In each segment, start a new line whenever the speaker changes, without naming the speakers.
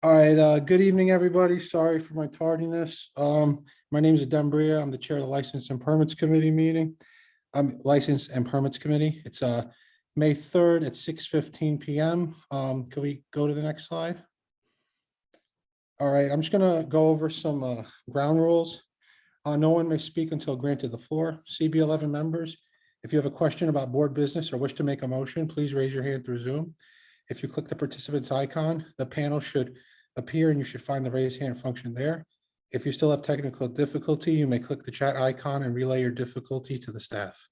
All right, good evening, everybody. Sorry for my tardiness. My name is Dembria. I'm the chair of the License and Permits Committee meeting. License and Permits Committee. It's May 3rd at 6:15 p.m. Can we go to the next slide? All right, I'm just gonna go over some ground rules. No one may speak until granted the floor. CB11 members, if you have a question about board business or wish to make a motion, please raise your hand through Zoom. If you click the participants icon, the panel should appear and you should find the raise hand function there. If you still have technical difficulty, you may click the chat icon and relay your difficulty to the staff.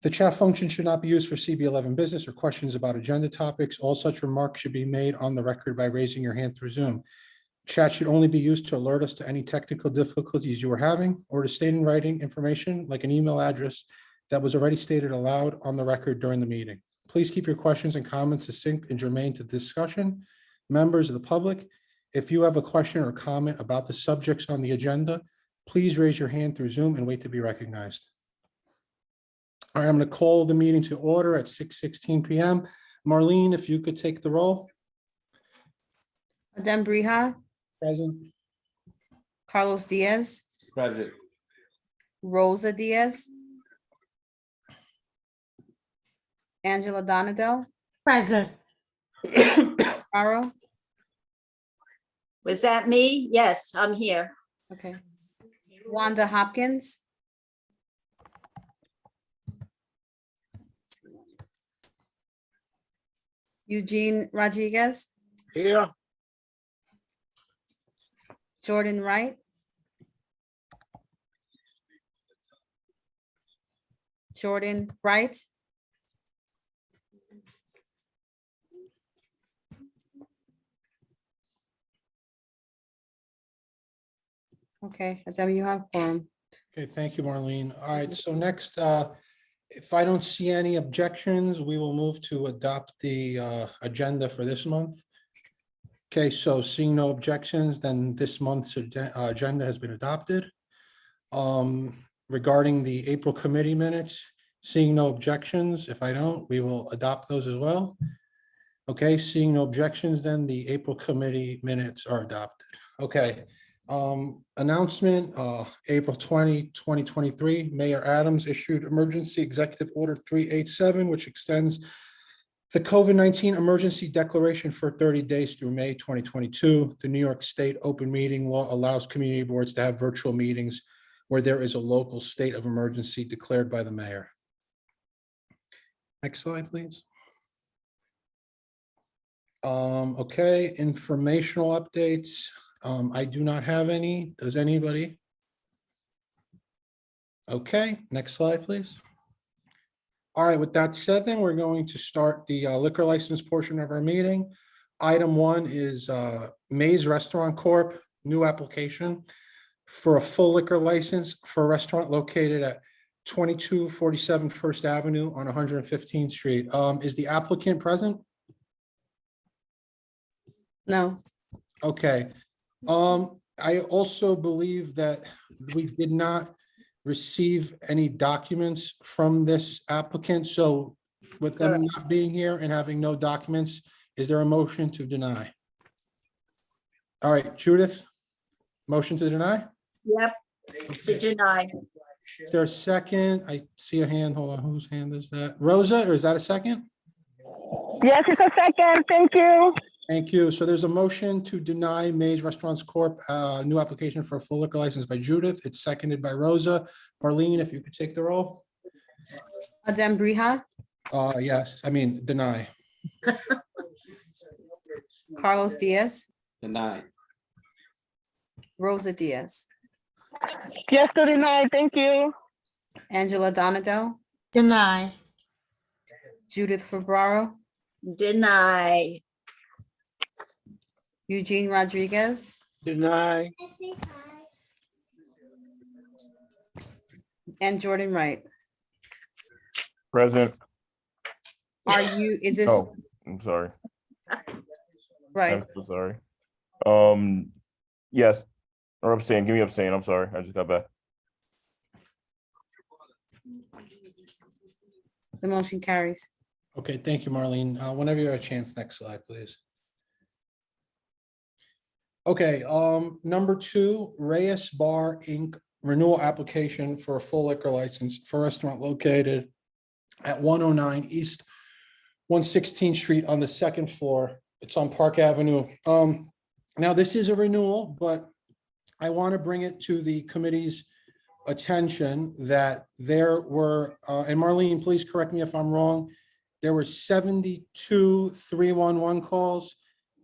The chat function should not be used for CB11 business or questions about agenda topics. All such remarks should be made on the record by raising your hand through Zoom. Chat should only be used to alert us to any technical difficulties you are having or to state in writing information like an email address that was already stated aloud on the record during the meeting. Please keep your questions and comments succinct and germane to the discussion. Members of the public, if you have a question or comment about the subjects on the agenda, please raise your hand through Zoom and wait to be recognized. All right, I'm going to call the meeting to order at 6:16 p.m. Marlene, if you could take the roll.
Adem Brija,
Present.
Carlos Diaz,
Present.
Rosa Diaz, Angela Donadell,
Present.
Aro.
Was that me? Yes, I'm here.
Okay. Wanda Hopkins. Eugene Rodriguez,
Here.
Jordan Wright. Jordan Wright. Okay, Adem, you have quorum.
Okay, thank you, Marlene. All right, so next, if I don't see any objections, we will move to adopt the agenda for this month. Okay, so seeing no objections, then this month's agenda has been adopted. Regarding the April committee minutes, seeing no objections, if I don't, we will adopt those as well. Okay, seeing no objections, then the April committee minutes are adopted. Okay. Announcement, April 20, 2023, Mayor Adams issued emergency executive order 387, which extends the COVID-19 emergency declaration for 30 days through May 2022. The New York State open meeting law allows community boards to have virtual meetings where there is a local state of emergency declared by the mayor. Next slide, please. Okay, informational updates. I do not have any. Does anybody? Okay, next slide, please. All right, with that said, then we're going to start the liquor license portion of our meeting. Item 1 is Maze Restaurant Corp. New application for a full liquor license for a restaurant located at 2247 First Avenue on 115th Street. Is the applicant present?
No.
Okay. I also believe that we did not receive any documents from this applicant. So with them not being here and having no documents, is there a motion to deny? All right, Judith, motion to deny?
Yep, to deny.
Is there a second? I see a hand. Hold on, whose hand is that? Rosa, or is that a second?
Yes, it's a second. Thank you.
Thank you. So there's a motion to deny Maze Restaurants Corp. New application for a full liquor license by Judith. It's seconded by Rosa. Marlene, if you could take the roll.
Adem Brija,
Yes, I mean, deny.
Carlos Diaz,
Deny.
Rosa Diaz,
Yes to deny. Thank you.
Angela Donadell,
Deny.
Judith Fabraro,
Deny.
Eugene Rodriguez,
Deny.
and Jordan Wright.
Present.
Are you, is this
Oh, I'm sorry.
right?
I'm so sorry. Yes, or abstain. Give me abstain. I'm sorry. I just got back.
The motion carries.
Okay, thank you, Marlene. Whenever you have a chance, next slide, please. Okay, number 2, Reyes Bar Inc. renewal application for a full liquor license for a restaurant located at 109 East 116th Street on the second floor. It's on Park Avenue. Now this is a renewal, but I want to bring it to the committee's attention that there were, and Marlene, please correct me if I'm wrong, there were 72 311 calls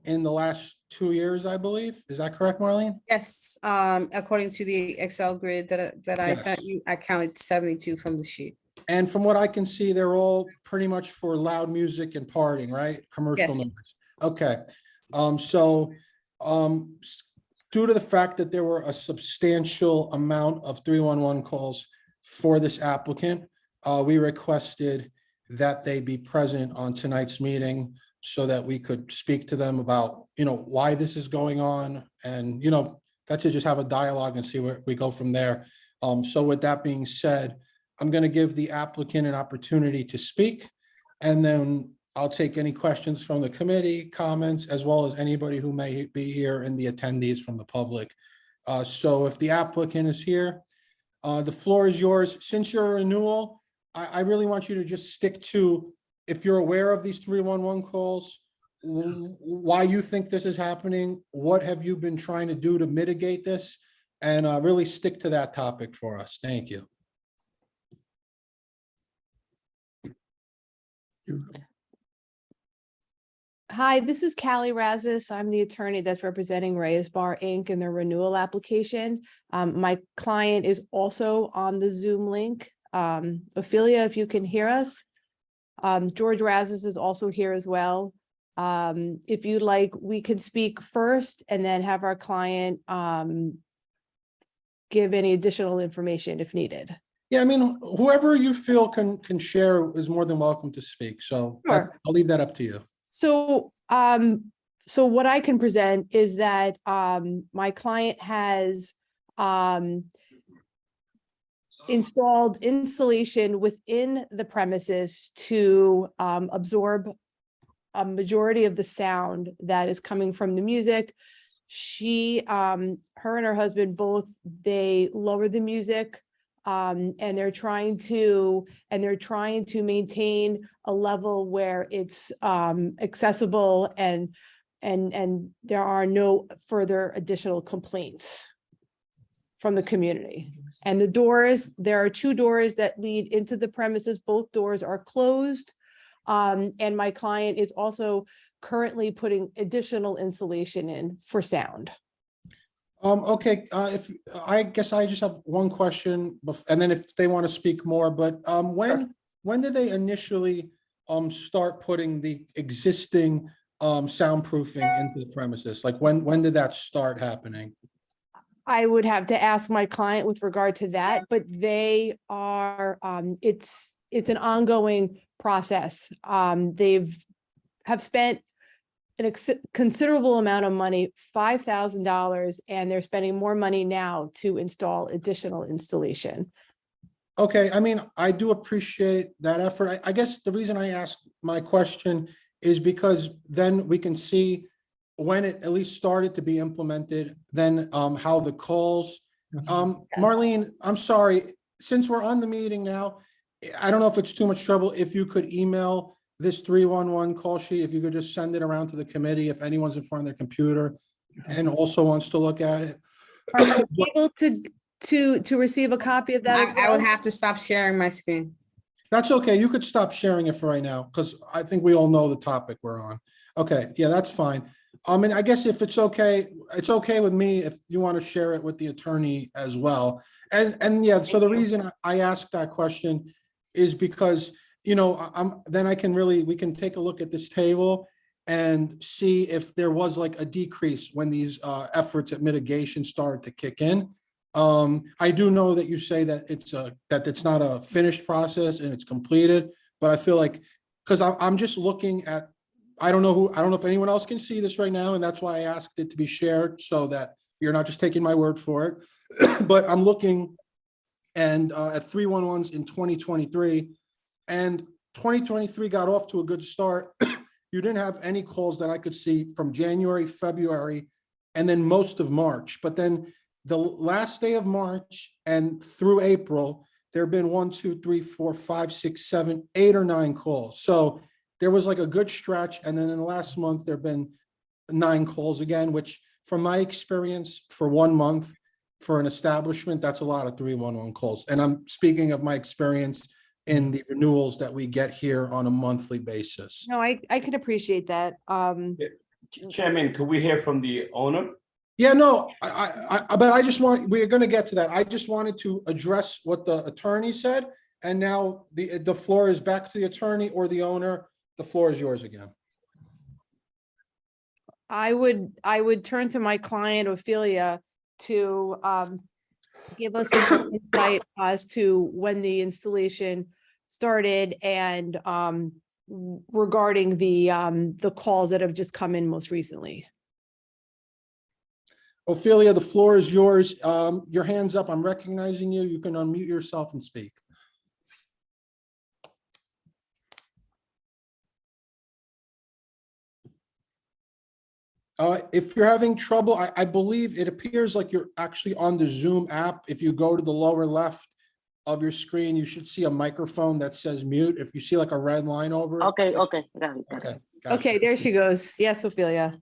in the last 2 years, I believe. Is that correct, Marlene?
Yes, according to the Excel grid that I
Yes.
sent you, I counted 72 from the sheet.
And from what I can see, they're all pretty much for loud music and partying, right? Commercial
Yes.
noise. Okay. So due to the fact that there were a substantial amount of 311 calls for this applicant, we requested that they be present on tonight's meeting so that we could speak to them about, why this is going on, and, that's to just have a dialogue and see where we go from there. So with that being said, I'm going to give the applicant an opportunity to speak, and then I'll take any questions from the committee, comments, as well as anybody who may be here and the attendees from the public. So if the applicant is here, the floor is yours. Since you're a renewal, I really want you to just stick to, if you're aware of these 311 calls, why you think this is happening, what have you been trying to do to mitigate this, and really stick to that topic for us. Thank you.
Hi, this is Callie Razis. I'm the attorney that's representing Reyes Bar Inc. in their renewal application. My client is also on the Zoom link. Ophelia, if you can hear us. George Razis is also here as well. If you'd like, we can speak first and then have our client give any additional information if needed.
Yeah, I mean, whoever you feel can share is more than welcome to speak. So
Sure.
I'll leave that up to you.
So, so what I can present is that, my client has, installed insulation within the premises to, absorb a majority of the sound that is coming from the music. She, her and her husband both, they lower the music. And they're trying to maintain a level where it's accessible and there are no further additional complaints from the community. And the doors, there are 2 doors that lead into the premises. Both doors are closed. And my client is also currently putting additional insulation in for sound.
Okay, if I guess I just have one question, and then if they want to speak more, but when did they initially start putting the existing soundproofing into the premises? Like when did that start happening?
I would have to ask my client with regard to that, but they are, it's an ongoing process. They've spent a considerable amount of money, $5,000, and they're spending more money now to install additional installation.
Okay, I mean, I do appreciate that effort. I guess the reason I asked my question is because then we can see when it at least started to be implemented, then how the calls. Marlene, I'm sorry, since we're on the meeting now, I don't know if it's too much trouble if you could email this 311 call sheet, if you could just send it around to the committee, if anyone's in front of their computer and also wants to look at it.
Are you able to receive a copy of that as
I would
well?
have to stop sharing my screen.
That's okay. You could stop sharing it for right now, because I think we all know the topic we're on. Okay, yeah, that's fine. And I guess if it's okay with me if you want to share it with the attorney as well. And yeah, so the reason I asked that question is because, then we can take a look at this table and see if there was like a decrease when these efforts at mitigation started to kick in. I do know that you say that it's not a finished process and it's completed, but I feel like, because I'm just looking at, I don't know if anyone else can see this right now, and that's why I asked it to be shared so that you're not just taking my word for it. But I'm looking and at 311s in 2023 and 2023 got off to a good start. You didn't have any calls that I could see from January, February, and then most of March. But then the last day of March and through April, there have been 1, 2, 3, 4, 5, 6, 7, 8 or 9 calls. So there was like a good stretch. And then in the last month, there have been 9 calls again, which from my experience for 1 month for an establishment, that's a lot of 311 calls. And I'm speaking of my experience in the renewals that we get here on a monthly basis.
No, I can appreciate that.
Chairman, could we hear from the owner?
Yeah, no, but I just want, we're going to get to that. I just wanted to address what the attorney said. And now the floor is back to the attorney or the owner. The floor is yours again.
I would turn to my client Ophelia to give us some more insight as to when the installation started and regarding the calls that have just come in most recently.
Ophelia, the floor is yours. Your hand's up. I'm recognizing you. You can unmute yourself and speak. If you're having trouble, I believe it appears like you're actually on the Zoom app. If you go to the lower left of your screen, you should see a microphone that says mute. If you see like a red line over it.
Okay, got it.
Okay.
Okay,
gotcha.
there she goes. Yes, Ophelia.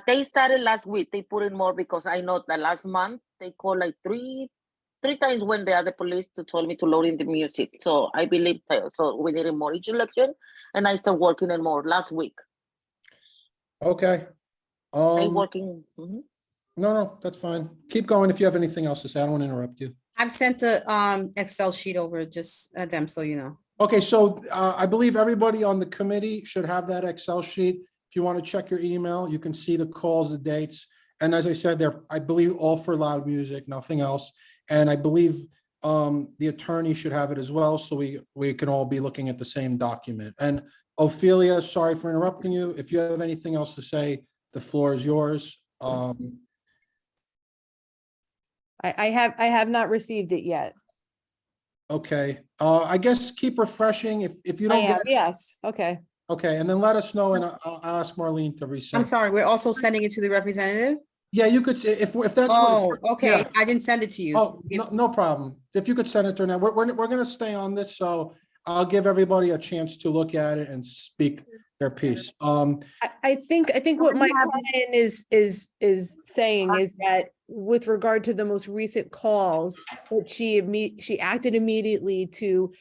They started last week. They put in more because I know that last month they called like three times when they are the police to told me to load in the music. So I believe so we needed more each election, and I started working in more last week.
Okay.
They working.
No, that's fine. Keep going if you have anything else to say. I don't want to interrupt you.
I've sent the Excel sheet over, just Dem, so you know.
Okay, so I believe everybody on the committee should have that Excel sheet. If you want to check your email, you can see the calls, the dates. And as I said, they're, I believe, all for loud music, nothing else. And I believe the attorney should have it as well, so we can all be looking at the same document. And Ophelia, sorry for interrupting you. If you have anything else to say, the floor is yours.
I have not received it yet.
Okay, I guess keep refreshing if you
I
don't
am,
get,
yes, okay.
okay, and then let us know and I'll ask Marlene to
I'm
resend.
sorry, we're also sending it to the representative?
Yeah, you could, if that's
Oh,
what.
okay,
yeah.
I didn't send it to you.
Oh, no problem. If you could send it to her now, we're gonna stay on this, so I'll give everybody a chance to look at it and speak their piece.
I think what my client is saying is that with regard to the most recent calls, that she acted immediately to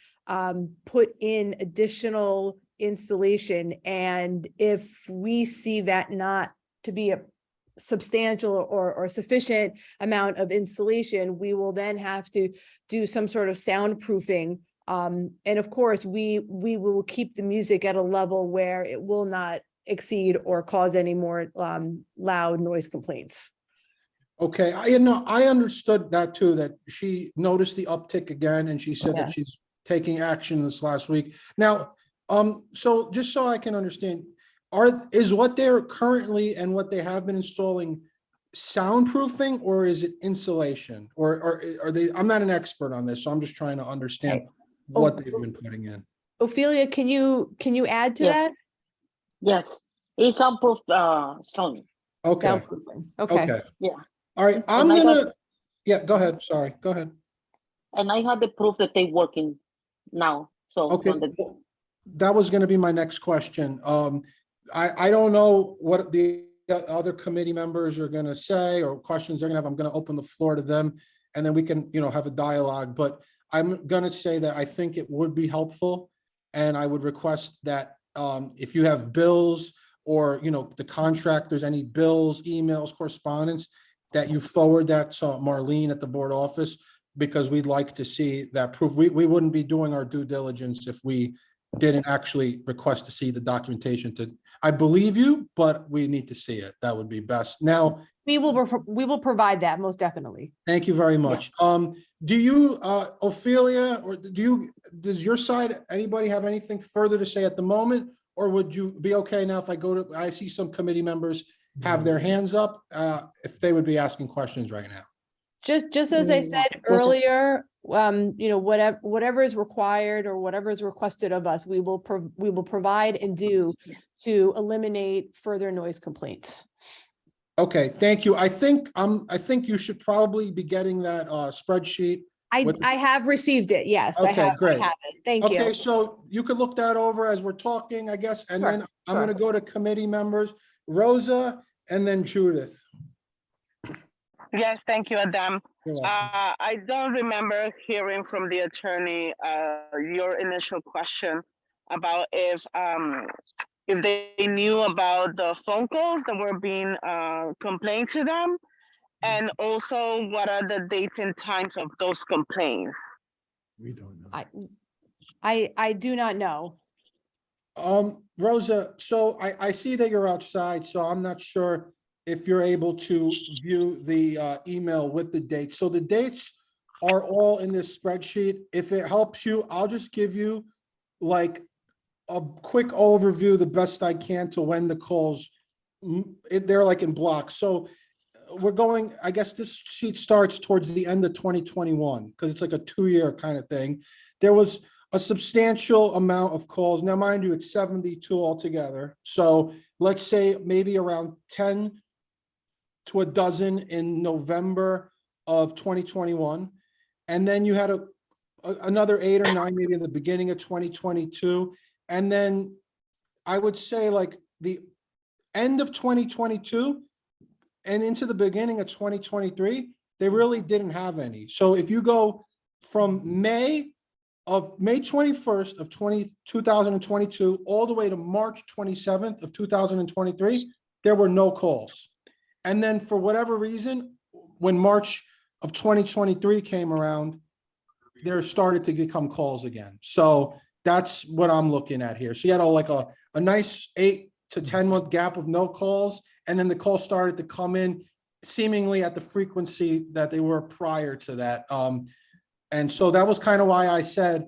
put in additional installation. And if we see that not to be a substantial or sufficient amount of installation, we will then have to do some sort of soundproofing. And of course, we will keep the music at a level where it will not exceed or cause any more loud noise complaints.
Okay, I understood that too, that she noticed the uptick again, and she said
Yeah.
that she's taking action this last week. Now, so just so I can understand, is what they're currently and what they have been installing soundproofing, or is it insulation? Or are they, I'm not an expert on this, so I'm just trying to understand what they've been putting in.
Ophelia, can you add to
Yeah.
that?
Yes, it's soundproof song.
Okay,
Soundproofing. Okay.
okay.
Yeah.
All right, I'm
And I got-
gonna, yeah, go ahead, sorry, go ahead.
And I have the proof that they working now. So
Okay,
on the-
well, that was gonna be my next question. I don't know what the other committee members are gonna say or questions they're gonna have. I'm gonna open the floor to them, and then we can, have a dialogue, but I'm gonna say that I think it would be helpful, and I would request that if you have bills or, the contractors, any bills, emails, correspondence, that you forward that to Marlene at the board office, because we'd like to see that proof. We wouldn't be doing our due diligence if we didn't actually request to see the documentation. I believe you, but we need to see it. That would be best. Now,
We will provide that, most definitely.
thank you very much. Do you, Ophelia, or does your side, anybody have anything further to say at the moment? Or would you be okay now if I see some committee members have their hands up, if they would be asking questions right now?
Just as I said earlier, whatever is required or whatever is requested of us, we will provide and do to eliminate further noise complaints.
Okay, thank you. I think you should probably be getting that spreadsheet. With-
I have received it. Yes, I
Okay,
have.
great.
I have it. Thank you.
Okay, so you could look that over as we're talking, I guess, and
Sure,
then I'm
sure.
gonna go to committee members, Rosa, and then Judith.
Yes, thank you, Adam.
You're welcome.
I don't remember hearing from the attorney, your initial question about if they knew about the phone calls that were being complained to them, and also what are the dates and times of those complaints?
We don't know.
I do not know.
Rosa, so I see that you're outside, so I'm not sure if you're able to view the email with the dates. So the dates are all in this spreadsheet. If it helps you, I'll just give you like a quick overview, the best I can, to when the calls, they're like in blocks. So we're going, I guess this sheet starts towards the end of 2021, because it's like a 2-year kind of thing. There was a substantial amount of calls. Now, mind you, it's 72 altogether. So let's say maybe around 10 to a dozen in November of 2021. And then you had another 8 or 9 maybe in the beginning of 2022. And then I would say like the end of 2022 and into the beginning of 2023, they really didn't have any. So if you go from May 21st of 2022 all the way to March 27th of 2023, there were no calls. And then for whatever reason, when March of 2023 came around, there started to become calls again. So that's what I'm looking at here. So you had a nice 8 to 10 month gap of no calls. And then the calls started to come in seemingly at the frequency that they were prior to that. And so that was kind of why I said,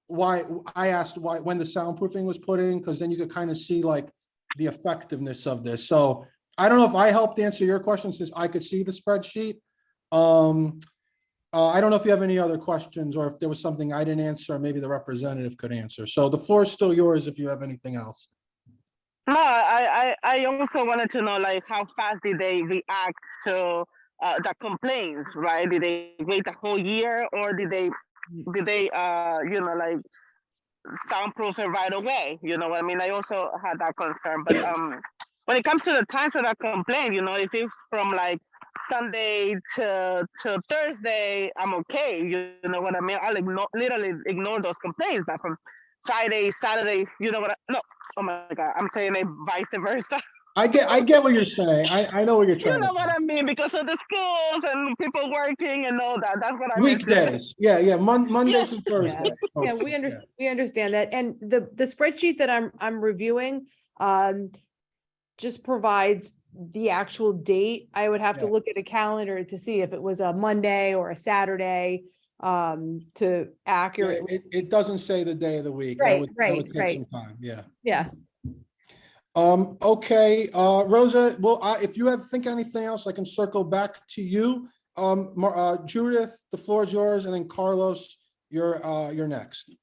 why I asked why when the soundproofing was put in, because then you could kind of see like the effectiveness of this. So I don't know if I helped answer your question since I could see the spreadsheet. I don't know if you have any other questions or if there was something I didn't answer, maybe the representative could answer. So the floor is still yours if you have anything else.
No, I also wanted to know like how fast did they react to the complaints, right? Did they wait a whole year, or did they like soundproof it right away? You know what I mean? I also had that concern. But when it comes to the times of that complaint, if it's from like Sunday to Thursday, I'm okay. You know what I mean? I'll literally ignore those complaints. But from Friday, Saturday, no. Oh my God, I'm saying it vice versa.
I get what you're saying. I know what you're
You
trying to
know what
say.
I mean? Because of the schools and people working and all that. That's what I meant.
Weekdays. Yeah. Monday
Yeah.
through Thursday.
Yeah, we understand that. And the spreadsheet that I'm reviewing just provides the actual date. I would have to
Yeah.
look at a calendar to see if it was a Monday or a Saturday to accurately.
It doesn't say the day of the week.
Right,
That would take
right.
some time. Yeah.
Yeah.
Okay, Rosa, well, if you think anything else, I can circle back to you. Judith, the floor is yours, and then Carlos, you're next.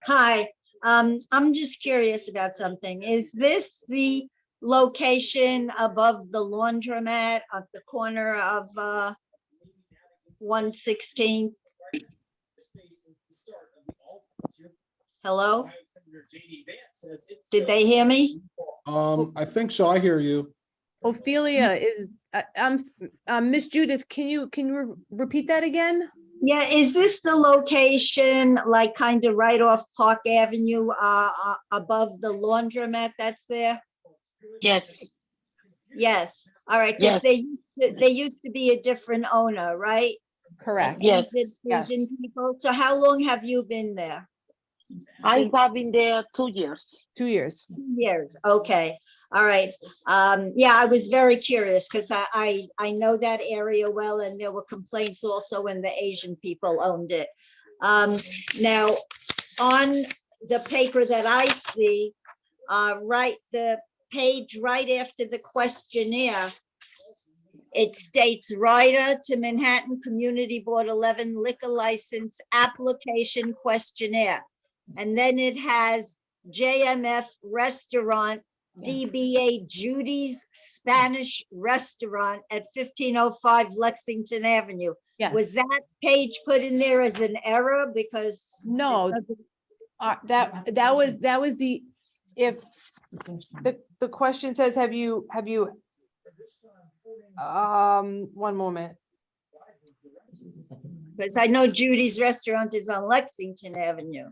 Hi, I'm just curious about something. Is this the location above the laundromat at the corner of 116? Hello? Did they hear me?
I think so. I hear you.
Ophelia is, Miss Judith, can you repeat that again?
Yeah, is this the location, like kind of right off Park Avenue, above the laundromat that's there?
Yes,
Yes, all right, because
yes,
they used to be a different owner, right?
Correct.
yes.
Asian people. So how long have you been there?
I have been there 2 years.
2 years.
Years, okay, all right. Yeah, I was very curious because I know that area well, and there were complaints also when the Asian people owned it. Now, on the paper that I see, the page right after the questionnaire, it states Ryder to Manhattan Community Board 11 liquor license application questionnaire. And then it has JMF Restaurant, DBA Judy's Spanish Restaurant at 1505 Lexington Avenue. Was
Yes,
that page put in there as an error because? it
No.
doesn't-
that was if the question says, have you, one moment.
Because I know Judy's Restaurant is on Lexington Avenue.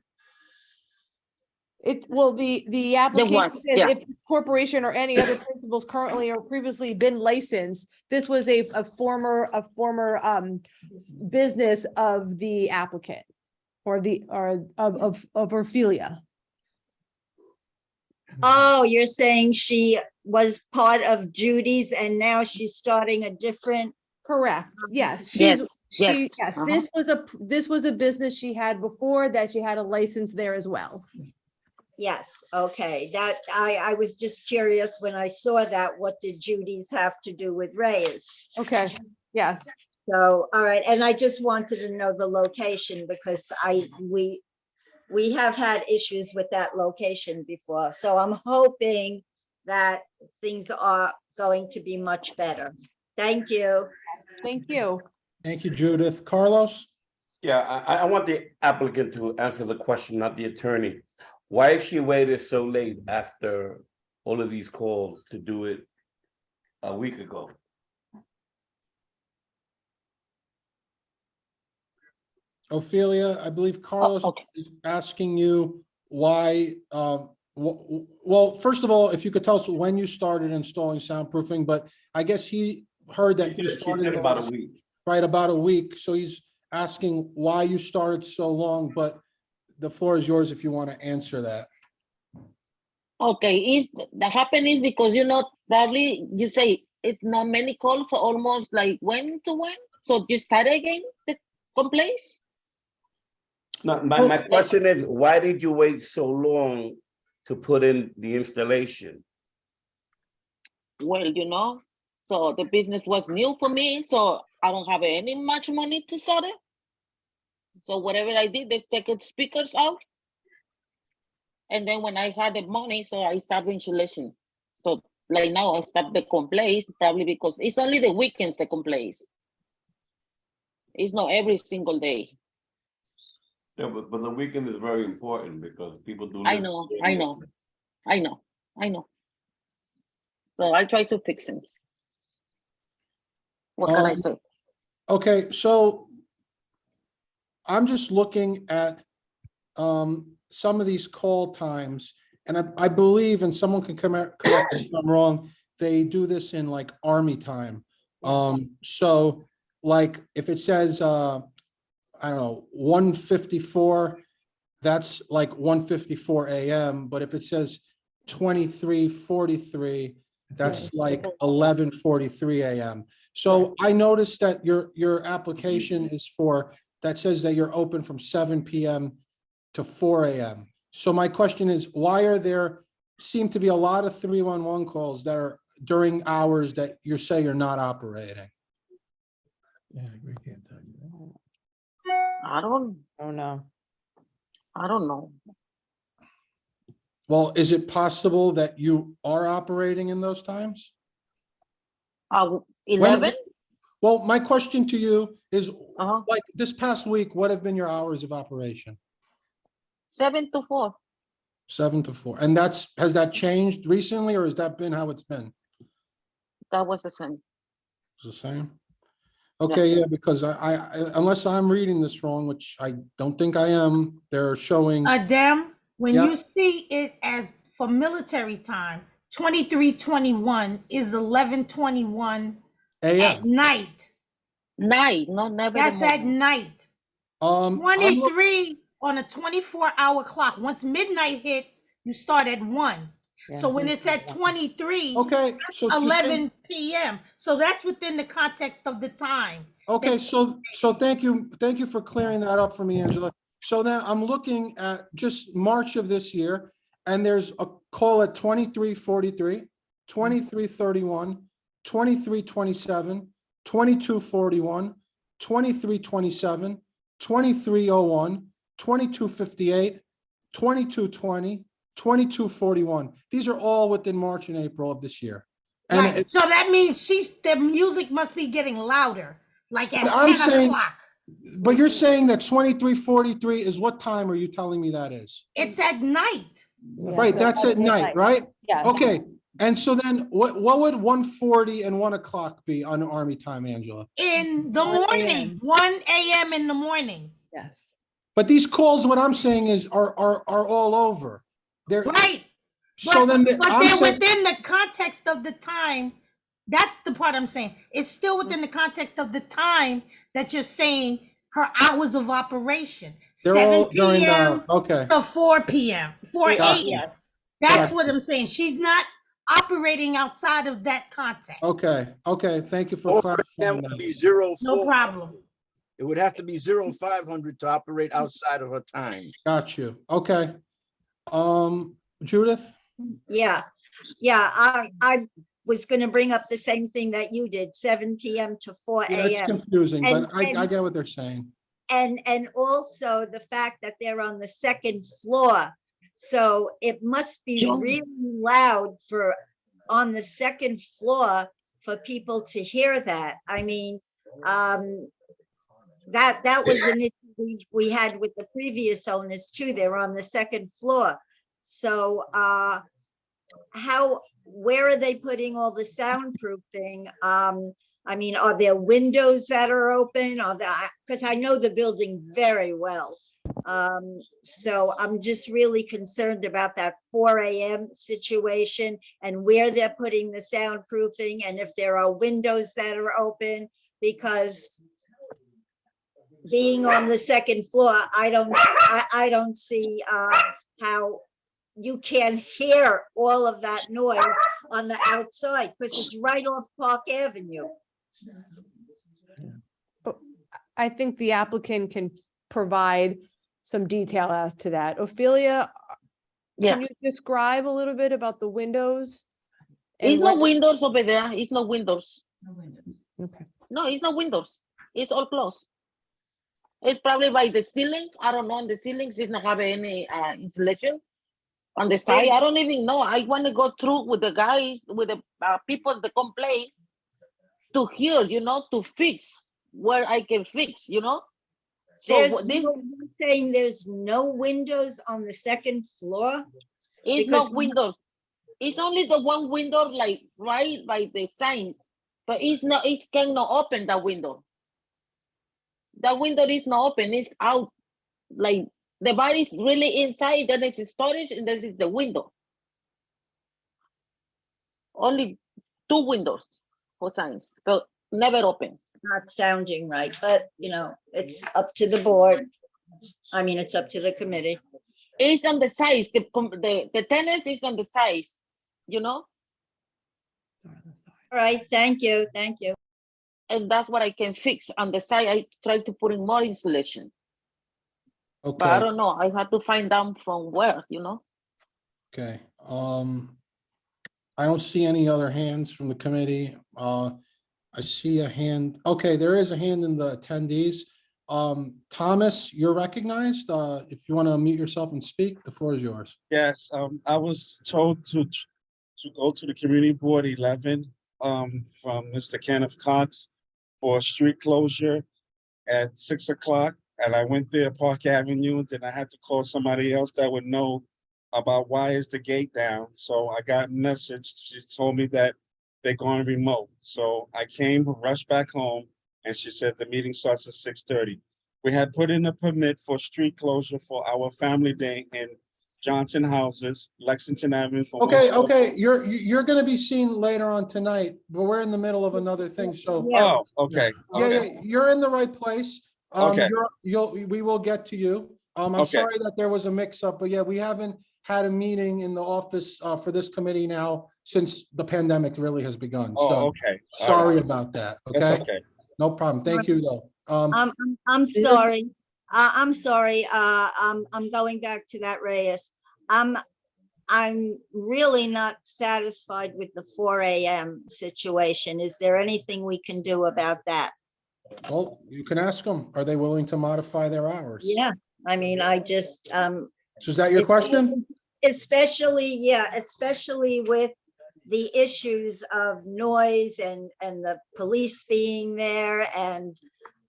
The application
ones,
says
yeah.
if corporation or any other principals currently or previously been licensed, this was a former business of the applicant or of Ophelia.
Oh, you're saying she was part of Judy's and now she's starting a different,
Correct, yes.
Yes, yes, uh-huh.
This was a business she had before that she had a license there as well.
yes, okay, that, I was just curious when I saw that, what did Judy's have to do with Reyes?
Okay, yes.
So, all right, and I just wanted to know the location because we have had issues with that location before, so I'm hoping that things are going to be much better. Thank you.
Thank you.
Thank you, Judith. Carlos?
Yeah, I want the applicant to answer the question, not the attorney. Why she waited so late after all of these calls to do it a week ago?
Ophelia, I believe Carlos
okay.
is asking you why, well, first of all, if you could tell us when you started installing soundproofing, but I guess he heard that you
She
started
said
in the
about a
last-
week.
right, about a week. So he's asking why you started so long, but the floor is yours if you want to answer that.
Okay, is that happen is because probably you say it's not many calls, so almost like when to when. So you start again the complaints.
No, my question is, why did you wait so long to put in the installation?
Well, so the business was new for me, so I don't have any much money to start it. So whatever I did, they take the speakers out. And then when I had the money, so I started installation. So like now I start the complaints probably because it's only the weekends the complaints. It's not every single day.
Yeah, but the weekend is very important because people do.
I
live-
know. So I try to fix them. What can I say?
Okay, so I'm just looking at some of these call times, and I believe, and someone can correct me if I'm wrong, they do this in like army time. So like if it says, I don't know, 1:54, that's like 1:54 AM, but if it says 23:43, that's like 11:43 AM. So I noticed that your application is for, that says that you're open from 7 PM to 4 AM. So my question is, why are there, seem to be a lot of 311 calls that are during hours that you say you're not operating?
I don't
know.
Well, is it possible that you are operating in those times?
11?
Well, my question to you is,
Uh-huh.
like this past week, what have been your hours of operation?
7 to 4.
7 to 4. And has that changed recently, or has that been how it's been?
That was the same.
It's the same? Okay, yeah, because I unless I'm reading this wrong, which I don't think I am, they're showing,
Adam, when
Yeah.
you see it as for military time, 23:21 is 11:21 at
AM.
night.
Night, not never.
That's at night.
I'm
23 on a 24-hour clock. Once midnight hits, you start at 1. So when it's at 23,
okay, so you're saying-
11 p.m. So that's within the context of the time.
okay, so thank you for clearing that up for me, Angela. So then I'm looking at just March of this year, and there's a call at 23:43, 23:31, 23:27, 2241, 2327, 2301, 2258, 2220, 2241. These are all within March and April of this year. And
Right, so that means the music must be getting louder, like at
I'm
10
saying-
o'clock.
but you're saying that 2343 is what time are you telling me that is?
It's at night.
Right, that's at night, right?
Yes.
Okay, and so then what would 1:40 and 1 o'clock be on Army time, Angela?
In the
1
morning,
a.m.
1 a.m. in the morning.
Yes.
But these calls, what I'm saying is are all over. They're
Right.
so then
But
I'm
they're
saying,
within the context of the time. That's the part I'm saying. It's still within the context of the time that you're saying her hours of operation.
they're
7
all during
p.m.
the, okay.
to 4 p.m., 4
Gotcha.
a.m. That's
Gotcha.
what I'm saying. She's not operating outside of that context.
Okay, thank you for
4
clarifying
would be
that.
0,
No
4.
problem.
It would have to be 0500 to operate outside of her time.
Got you, okay. Judith?
Yeah, I was gonna bring up the same thing that you did, 7 PM to 4
Yeah, it's
AM.
confusing, but
And-
I get what they're saying.
And also the fact that they're on the second floor. So it must be
John.
really loud for, on the second floor for people to hear that. I mean, that was an issue we had with the previous owners too. They're on the second floor. So, where are they putting all the soundproofing? I mean, are there windows that are open? Because I know the building very well. So I'm just really concerned about that 4 AM situation and where they're putting the soundproofing and if there are windows that are open, because being on the second floor, I don't see how you can hear all of that noise on the outside because it's right off Park Avenue.
I think the applicant can provide some detail as to that. Ophelia,
Yeah,
can you describe a little bit about the windows? and
it's no
what-
windows over there. It's no windows.
Okay.
No, it's no windows. It's all closed. It's probably by the ceiling. I don't know. On the ceilings, it's not have any insulation. On the side, I don't even know. I want to go through with the guys, with the people that complain to hear, to fix where I can fix, So
There's
this
you're saying there's no windows on the second floor?
is
because-
not windows. It's only the one window, like right by the signs, but it cannot open that window. That window is not open. It's out. Like the body's really inside. Then it's storage, and this is the window. Only 2 windows for signs, but never open.
Not sounding right, but it's up to the board. I mean, it's up to the committee.
It's on the size. The tenants is on the size.
All right, thank you.
And that's what I can fix on the side. I try to put in more insulation, but I
Okay,
don't know. I have to find out from where.
okay. I don't see any other hands from the committee. I see a hand. Okay, there is a hand in the attendees. Thomas, you're recognized. If you want to unmute yourself and speak, the floor is yours.
Yes, I was told to go to the community board 11 from Mr. Kenneth Cox for a street closure at 6 o'clock. And I went there, Park Avenue, then I had to call somebody else that would know about why is the gate down. So I got a message. She told me that they're going remote. So I came, rushed back home, and she said the meeting starts at 6:30. We had put in a permit for street closure for our family day in Johnson Houses, Lexington Avenue. from
Okay,
112
okay, you're gonna be seen later on tonight, but we're in the middle of another thing, so.
Oh, okay.
Yeah,
okay.
yeah, you're in the right place.
Okay.
We will get to you. I'm
Okay.
sorry that there was a mix-up, but yeah, we haven't had a meeting in the office for this committee now since the pandemic really has begun.
Oh,
So
okay. All
sorry
right.
about that,
That's
okay?
okay.
No problem. Thank you, though.
I'm sorry. I'm sorry. I'm going back to that, Reyes. I'm really not satisfied with the 4 AM situation. Is there anything we can do about that?
Well, you can ask them, are they willing to modify their hours?
Yeah, I mean, I just,
So is that your question?
especially, yeah, especially with the issues of noise and the police being there, and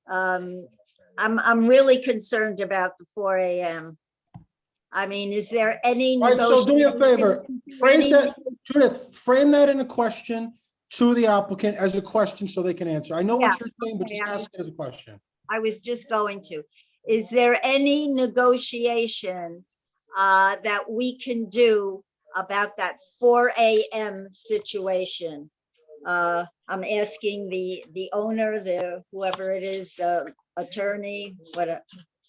I'm really concerned about the 4 AM. I mean, is there any
All right, so do me a favor, phrase that,
negotiation?
Judith, frame that in a question to the applicant as a question so they can answer. I know what
Yeah,
you're saying, but
okay,
just ask it as a question.
I was just going to. Is there any negotiation that we can do about that 4 AM situation? I'm asking the owner, whoever it is, the attorney,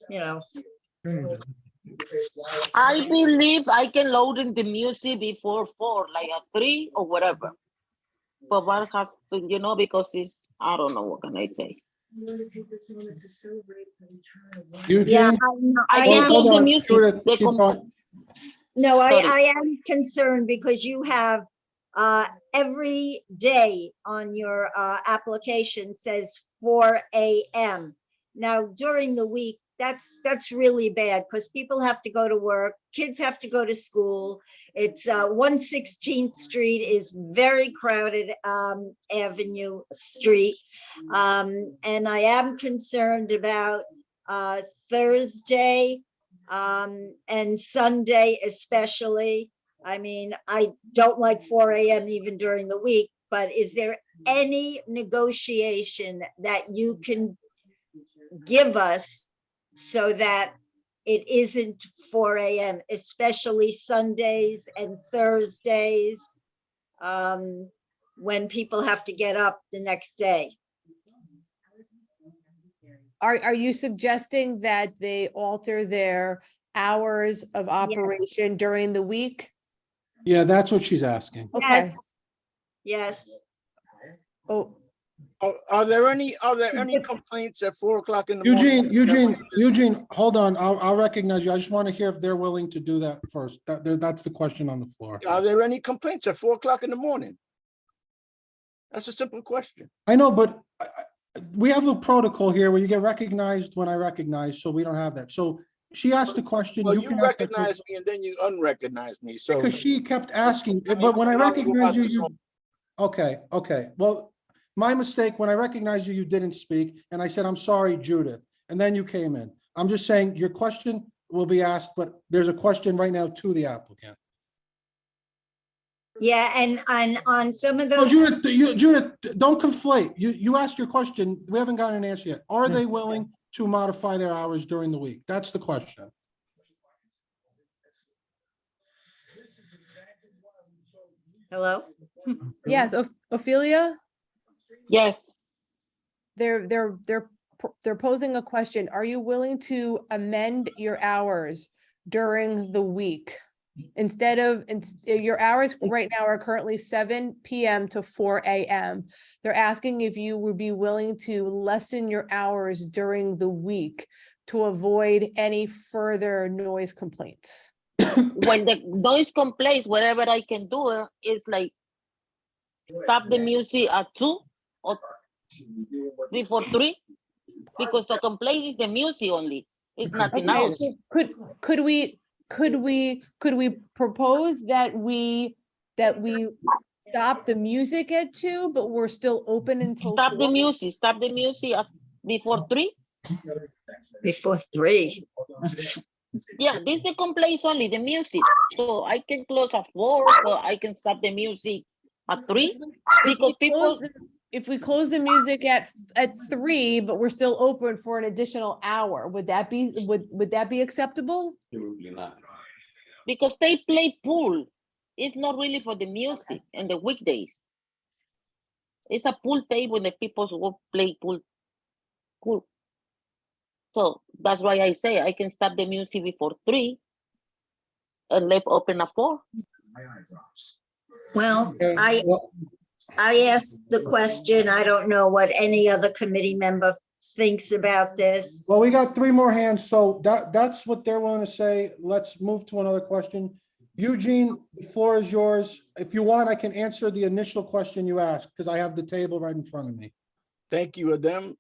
you know.
I believe I can load in the music before 4, like at 3 or whatever. But what has to, because it's, I don't know, what can I say?
Yeah,
Eugene?
I
I
can
am.
close
Hold
the
on,
music.
Judith, keep going.
No,
Sorry.
I am concerned because you have every day on your application says 4 AM. Now, during the week, that's really bad because people have to go to work, kids have to go to school. It's 116th Street is very crowded avenue street. And I am concerned about Thursday and Sunday especially. I mean, I don't like 4 AM even during the week, but is there any negotiation that you can give us so that it isn't 4 AM, especially Sundays and Thursdays, when people have to get up the next day?
Are you suggesting that they alter their hours of operation during the week?
Yeah, that's what she's asking.
Okay.
Yes, yes.
Oh,
Are there any complaints at 4 o'clock in the morning?
Eugene, hold on. I'll recognize you. I just want to hear if they're willing to do that first. That's the question on the floor.
Are there any complaints at 4 o'clock in the morning? That's a simple question.
I know, but we have a protocol here where you get recognized when I recognize, so we don't have that. So she asked a question.
Well, you
can ask that
recognize me and then you unrecognize me, so.
because she kept asking,
I mean,
but when I
we can argue
recognize
about
you,
this all-
okay. Well, my mistake, when I recognized you, you didn't speak, and I said, I'm sorry, Judith, and then you came in. I'm just saying your question will be asked, but there's a question right now to the applicant.
Yeah, and on some of
No,
those.
Judith, don't conflate. You asked your question. We haven't gotten an answer yet. Are they willing to modify their hours during the week? That's the question.
Hello?
yes, Ophelia,
Yes.
they're posing a question. Are you willing to amend your hours during the week? Instead of, your hours right now are currently 7 PM to 4 AM. They're asking if you would be willing to lessen your hours during the week to avoid any further noise complaints.
When the noise complaints, whatever I can do is like stop the music at 2 or before 3, because the complaint is the music only. It's nothing
Okay,
else.
so could we propose that we stop the music at 2, but we're still open until
Stop the
4?
music. Stop the music at before 3.
Before 3.
Yeah, this the complaints only the music. So I can close at 4, so I can stop the music at 3, because people.
If we close the music at 3, but we're still open for an additional hour, would that be acceptable?
Absolutely not.
Because they play pool. It's not really for the music and the weekdays. It's a pool table and the people will play pool. Cool. So that's why I say I can stop the music before 3 and leave open at 4.
Well, I asked the question. I don't know what any other committee member thinks about this.
Well, we got 3 more hands, so that's what they're willing to say. Let's move to another question. Eugene, the floor is yours. If you want, I can answer the initial question you asked because I have the table right in front of me.
Thank you, Adem.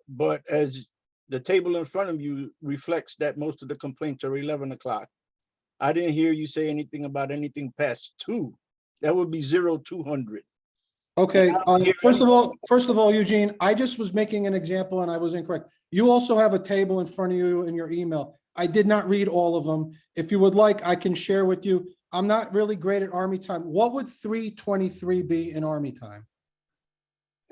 But as the table in front of you reflects that most of the complaints are 11 o'clock. I didn't hear you say anything about anything past 2. That would be 0200.
Okay,
Here-
first of all, Eugene, I just was making an example and I was incorrect. You also have a table in front of you in your email. I did not read all of them. If you would like, I can share with you. I'm not really great at Army time. What would 3:23 be in Army time?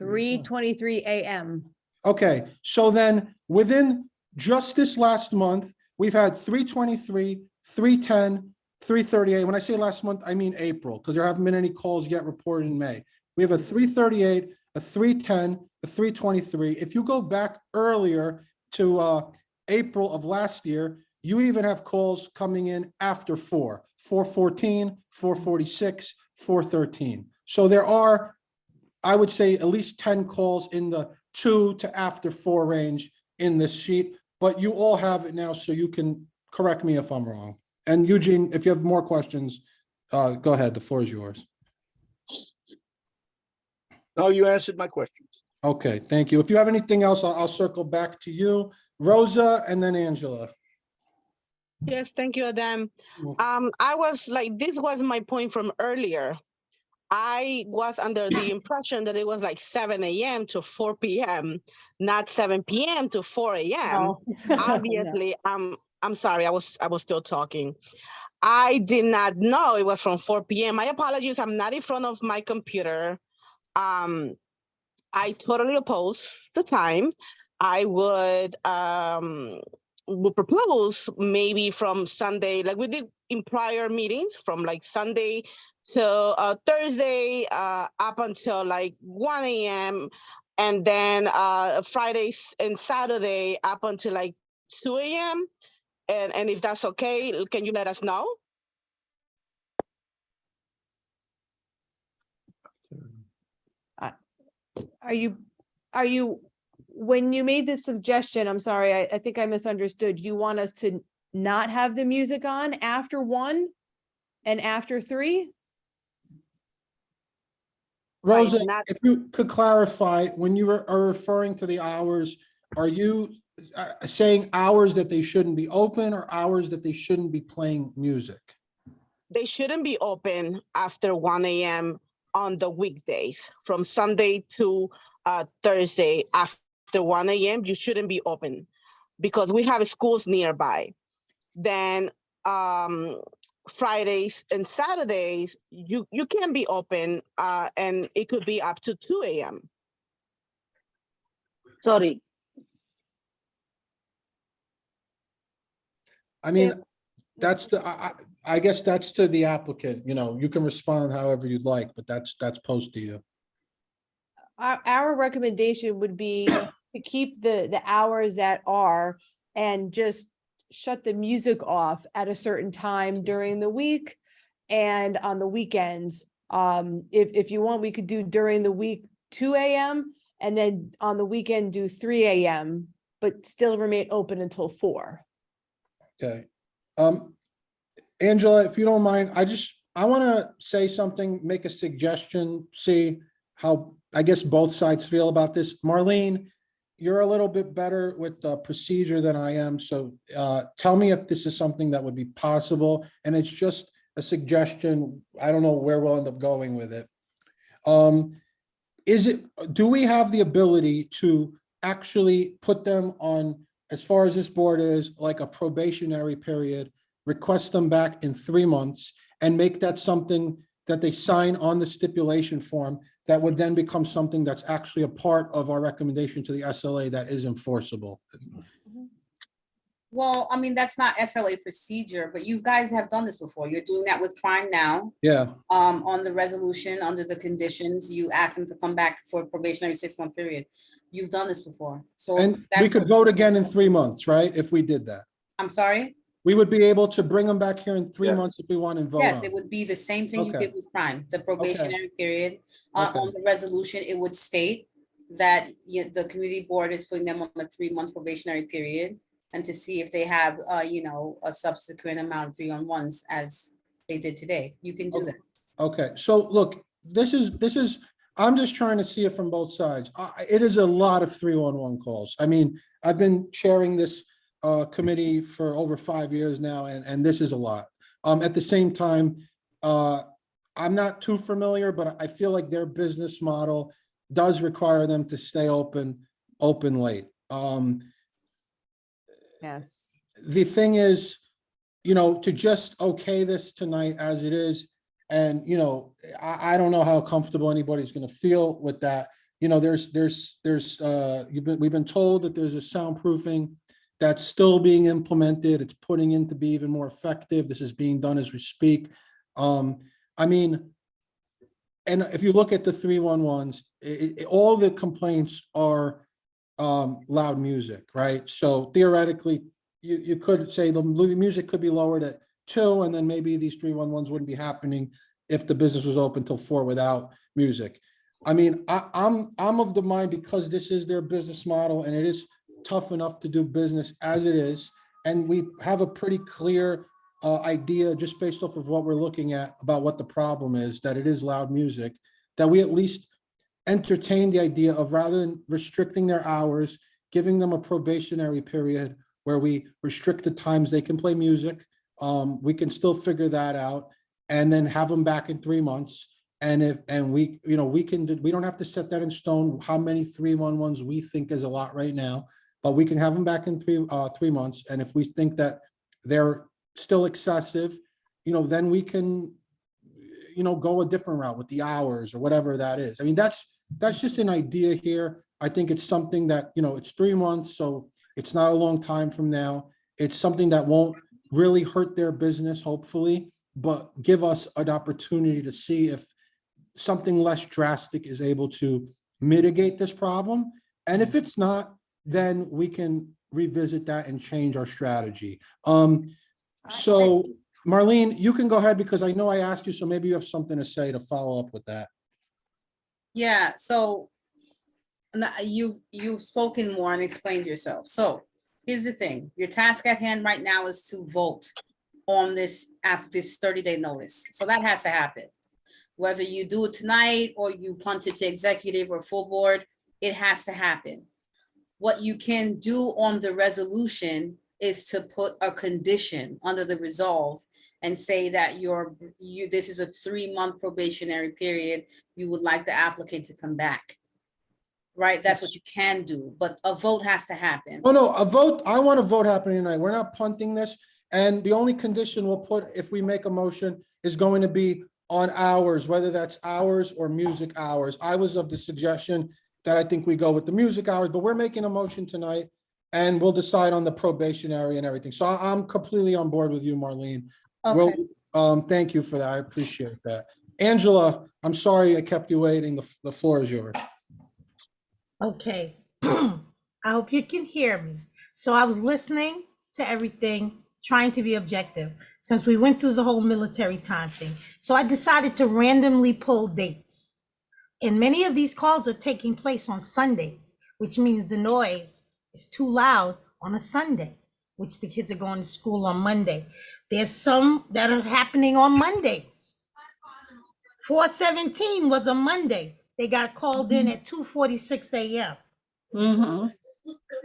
3:23 AM.
Okay, so then within just this last month, we've had 3:23, 3:10, 3:38. When I say last month, I mean April, because there haven't been any calls yet reported in May. We have a 3:38, a 3:10, a 3:23. If you go back earlier to April of last year, you even have calls coming in after 4:14, 4:46, 4:13. So there are, I would say, at least 10 calls in the 2 to after 4 range in this sheet, but you all have it now, so you can correct me if I'm wrong. And Eugene, if you have more questions, go ahead, the floor is yours.
No, you answered my questions.
Okay, thank you. If you have anything else, I'll circle back to you. Rosa and then Angela.
Yes, thank you, Adam. I was like, this was my point from earlier. I was under the impression that it was like 7 a.m. to 4 p.m., not 7 p.m. to 4 a.m.
No.
Obviously, I'm sorry, I was still talking. I did not know it was from 4 p.m. My apologies, I'm not in front of my computer. I totally oppose the time. I would propose maybe from Sunday, like we did in prior meetings, from like Sunday to Thursday up until like 1 a.m. and then Fridays and Saturday up until like 2 a.m. And if that's okay, can you let us know?
Are you, when you made this suggestion, I'm sorry, I think I misunderstood. You want us to not have the music on after 1 and after 3?
Rosa,
not-
if you could clarify, when you are referring to the hours, are you saying hours that they shouldn't be open or hours that they shouldn't be playing music?
They shouldn't be open after 1 a.m. on the weekdays. From Sunday to Thursday after 1 a.m., you shouldn't be open because we have schools nearby. Then Fridays and Saturdays, you can be open and it could be up to 2 a.m.
Sorry,
I mean, that's I guess that's to the applicant, you can respond however you'd like, but that's posed to you.
Our recommendation would be to keep the hours that are and just shut the music off at a certain time during the week and on the weekends. If you want, we could do during the week 2 a.m. and then on the weekend do 3 a.m., but still remain open until 4.
Okay. Angela, if you don't mind, I want to say something, make a suggestion, see how, I guess, both sides feel about this. Marlene, you're a little bit better with the procedure than I am, so tell me if this is something that would be possible, and it's just a suggestion. I don't know where we'll end up going with it. Do we have the ability to actually put them on, as far as this board is, like a probationary period, request them back in 3 months and make that something that they sign on the stipulation form that would then become something that's actually a part of our recommendation to the SLA that is enforceable?
Well, I mean, that's not SLA procedure, but you guys have done this before. You're doing that with Prime now.
Yeah,
On the resolution, under the conditions, you ask them to come back for a probationary 6-month period. You've done this before. So
and we
that's,
could vote again in 3 months, right? If we did that.
I'm sorry?
We would be able to bring them back here in 3
Yes.
months if we want and vote
Yes,
on
it would be the same thing you
Okay.
did with Prime, the probationary period.
Okay.
On the resolution, it would state that the community board is putting them on a 3-month probationary period and to see if they have, a subsequent amount of 3-on-1s as they did today. You can do that.
Okay, so look, this is, I'm just trying to see it from both sides. It is a lot of 311 calls. I mean, I've been chairing this committee for over 5 years now, and this is a lot. At the same time, I'm not too familiar, but I feel like their business model does require them to stay open late.
Yes.
The thing is, you know, to just okay this tonight as it is, and, you know, I don't know how comfortable anybody's gonna feel with that. You know, we've been told that there's a soundproofing that's still being implemented. It's putting in to be even more effective. This is being done as we speak. I mean, and if you look at the 311s, all the complaints are loud music, right? So theoretically, you could say the music could be lowered at 2, and then maybe these 311s wouldn't be happening if the business was open till 4 without music. I mean, I'm of the mind, because this is their business model and it is tough enough to do business as it is, and we have a pretty clear idea just based off of what we're looking at about what the problem is, that it is loud music, that we at least entertain the idea of, rather than restricting their hours, giving them a probationary period where we restrict the times they can play music. We can still figure that out, and then have them back in 3 months. And we, you know, we don't have to set that in stone, how many 311s we think is a lot right now, but we can have them back in 3 months. And if we think that they're still excessive, you know, then we can, you know, go a different route with the hours or whatever that is. I mean, that's just an idea here. I think it's something that, you know, it's 3 months, so it's not a long time from now. It's something that won't really hurt their business, hopefully, but give us an opportunity to see if something less drastic is able to mitigate this problem. And if it's not, then we can revisit that and change our strategy. So Marlene, you can go ahead, because I know I asked you, so maybe you have something to say to follow up with that.
Yeah, so you've spoken more and explained yourself. So here's the thing. Your task at hand right now is to vote on this 30-day notice. So that has to happen. Whether you do it tonight or you punt it to executive or full board, it has to happen. What you can do on the resolution is to put a condition under the resolve and say that this is a 3-month probationary period. You would like the applicant to come back. Right? That's what you can do, but a vote has to happen.
Oh, no, a vote. I want a vote happening tonight. We're not punting this. And the only condition we'll put, if we make a motion, is going to be on hours, whether that's hours or music hours. I was of the suggestion that I think we go with the music hours, but we're making a motion tonight, and we'll decide on the probationary and everything. So I'm completely on board with you, Marlene.
Okay.
Well, thank you for that. I appreciate that. Angela, I'm sorry I kept you waiting. The floor is yours.
Okay. I hope you can hear me. So I was listening to everything, trying to be objective, since we went through the whole military time thing. So I decided to randomly pull dates. And many of these calls are taking place on Sundays, which means the noise is too loud on a Sunday, which the kids are going to school on Monday. There's some that are happening on Mondays. 417 was a Monday. They got called in at 2:46 a.m.
Mhm.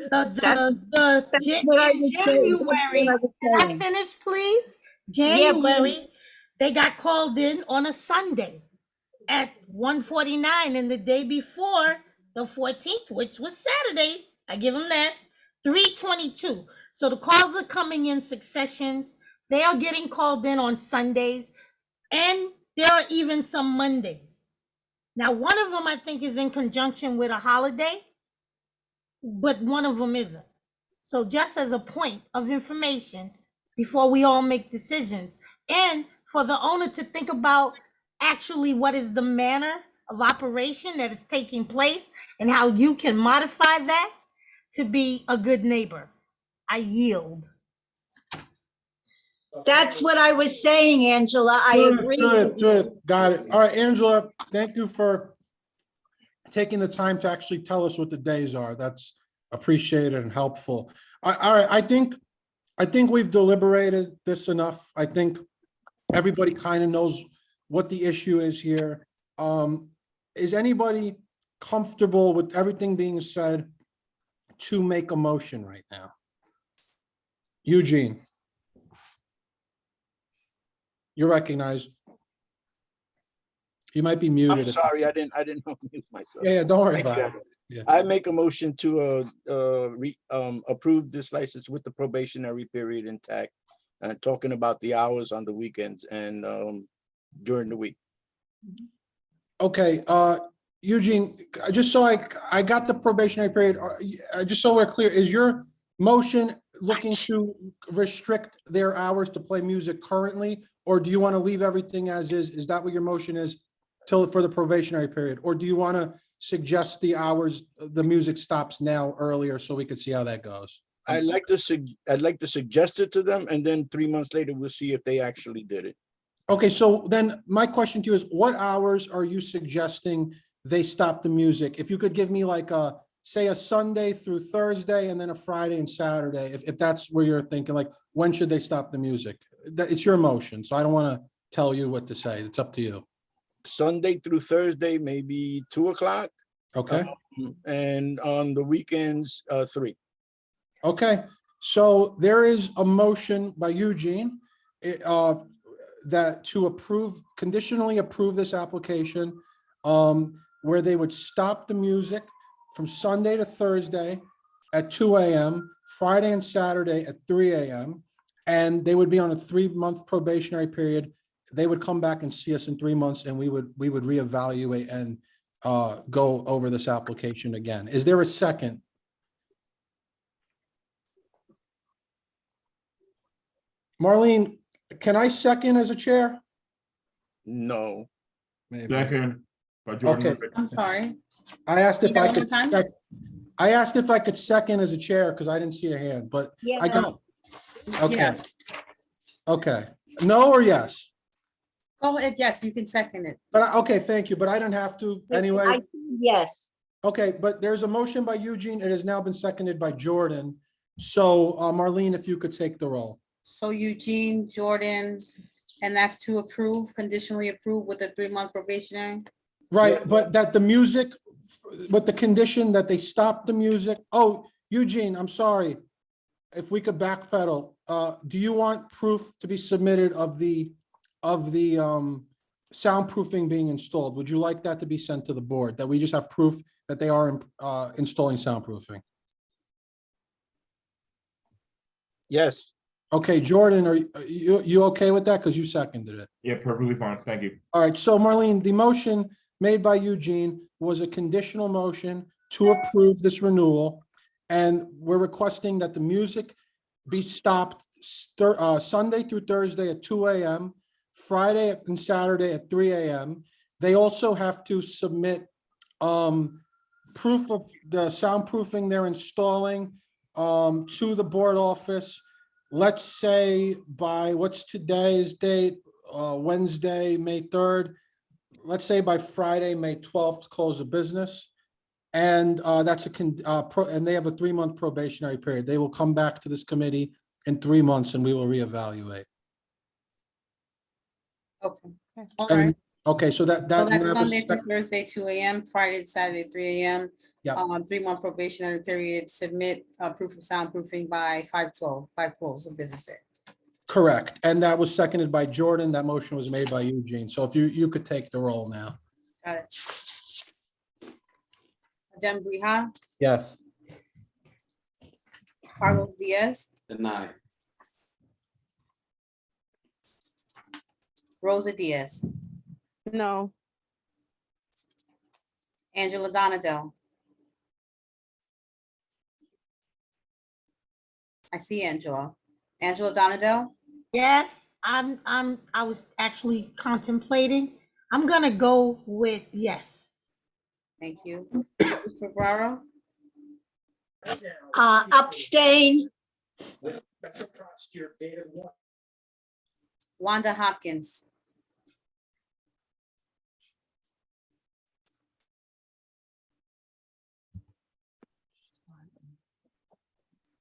In January, can I finish, please? January, they got called in on a Sunday at 1:49, and the day before, the 14th, which was Saturday, I give them that, 3:22. So the calls are coming in successions. They are getting called in on Sundays, and there are even some Mondays. Now, one of them I think is in conjunction with a holiday, but one of them isn't. So just as a point of information before we all make decisions, and for the owner to think about actually what is the manner of operation that is taking place and how you can modify that to be a good neighbor. I yield.
That's what I was saying, Angela. I agree.
Good. Got it. All right, Angela, thank you for taking the time to actually tell us what the days are. That's appreciated and helpful. All right, I think we've deliberated this enough. I think everybody kind of knows what the issue is here. Is anybody comfortable with everything being said to make a motion right now? Eugene? You're recognized. You might be
I'm
muted.
sorry, I didn't unmute myself.
Yeah, don't worry
Thank you,
about it.
Adam.
Yeah.
I make a motion to approve this license with the probationary period intact. Talking about the hours on the weekends and during the week.
Okay, Eugene, just so I got the probationary period, just so we're clear, is your motion looking to restrict their hours to play music currently? Or do you want to leave everything as is? Is that what your motion is for the probationary period? Or do you want to suggest the hours, the music stops now earlier so we could see how that goes?
I'd like to suggest it to them, and then 3 months later, we'll see if they actually did it.
Okay, so then my question to you is, what hours are you suggesting they stop the music? If you could give me like say a Sunday through Thursday and then a Friday and Saturday, if that's where you're thinking, like, when should they stop the music? It's your motion, so I don't want to tell you what to say. It's up to you.
Sunday through Thursday, maybe 2 o'clock.
Okay,
And on the weekends, 3.
okay. So there is a motion by Eugene that to conditionally approve this application, where they would stop the music from Sunday to Thursday at 2 a.m., Friday and Saturday at 3 a.m., and they would be on a 3-month probationary period. They would come back and see us in 3 months, and we would reevaluate and go over this application again. Is there a second? Marlene, can I second as a chair?
No.
Maybe.
Second. By Jordan
Okay.
Rubik.
I'm sorry.
I asked if
Read that
I
one
could,
more time?
I asked if I could second as a chair because I didn't see a hand, but
Yeah,
I got, okay,
Yeah,
okay. No or yes?
go ahead. Yes, you can second it.
But, okay, thank you, but I don't have to anyway.
Yes,
Okay, but there's a motion by Eugene. It has now been seconded by Jordan. So Marlene, if you could take the roll.
So Eugene, Jordan, and that's to approve, conditionally approve with a 3-month probationary?
Right, but that the music, with the condition that they stop the music. Oh, Eugene, I'm sorry. If we could backpedal, do you want proof to be submitted of the soundproofing being installed? Would you like that to be sent to the board, that we just have proof that they are installing soundproofing?
Yes.
Okay, Jordan, are you okay with that? Because you seconded it.
Yeah, perfectly fine. Thank you.
All right, so Marlene, the motion made by Eugene was a conditional motion to approve this renewal. And we're requesting that the music be stopped Sunday through Thursday at 2 a.m., Friday and Saturday at 3 a.m. They also have to submit proof of the soundproofing they're installing to the board office. Let's say by, what's today's date? Wednesday, May 3rd. Let's say by Friday, May 12th, close of business. And that's and they have a 3-month probationary period. They will come back to this committee in 3 months and we will reevaluate.
Okay, all right.
Okay, so
So that's Sunday through
that,
Thursday, 2 a.m., Friday to Saturday, 3 a.m.
Yeah.
3-month probationary period, submit proof of soundproofing by 5/12, by close of business day.
correct. And that was seconded by Jordan. That motion was made by Eugene. So if you could take the roll now.
Got it. Adem Briha,
Yes.
Carlos Diaz,
Deny.
Rosa Diaz,
No.
Angela Donadell. I see Angela. Angela Donadell,
Yes, I was actually contemplating. I'm gonna go with yes.
thank you. Ferraro,
abstain.
Wanda Hopkins,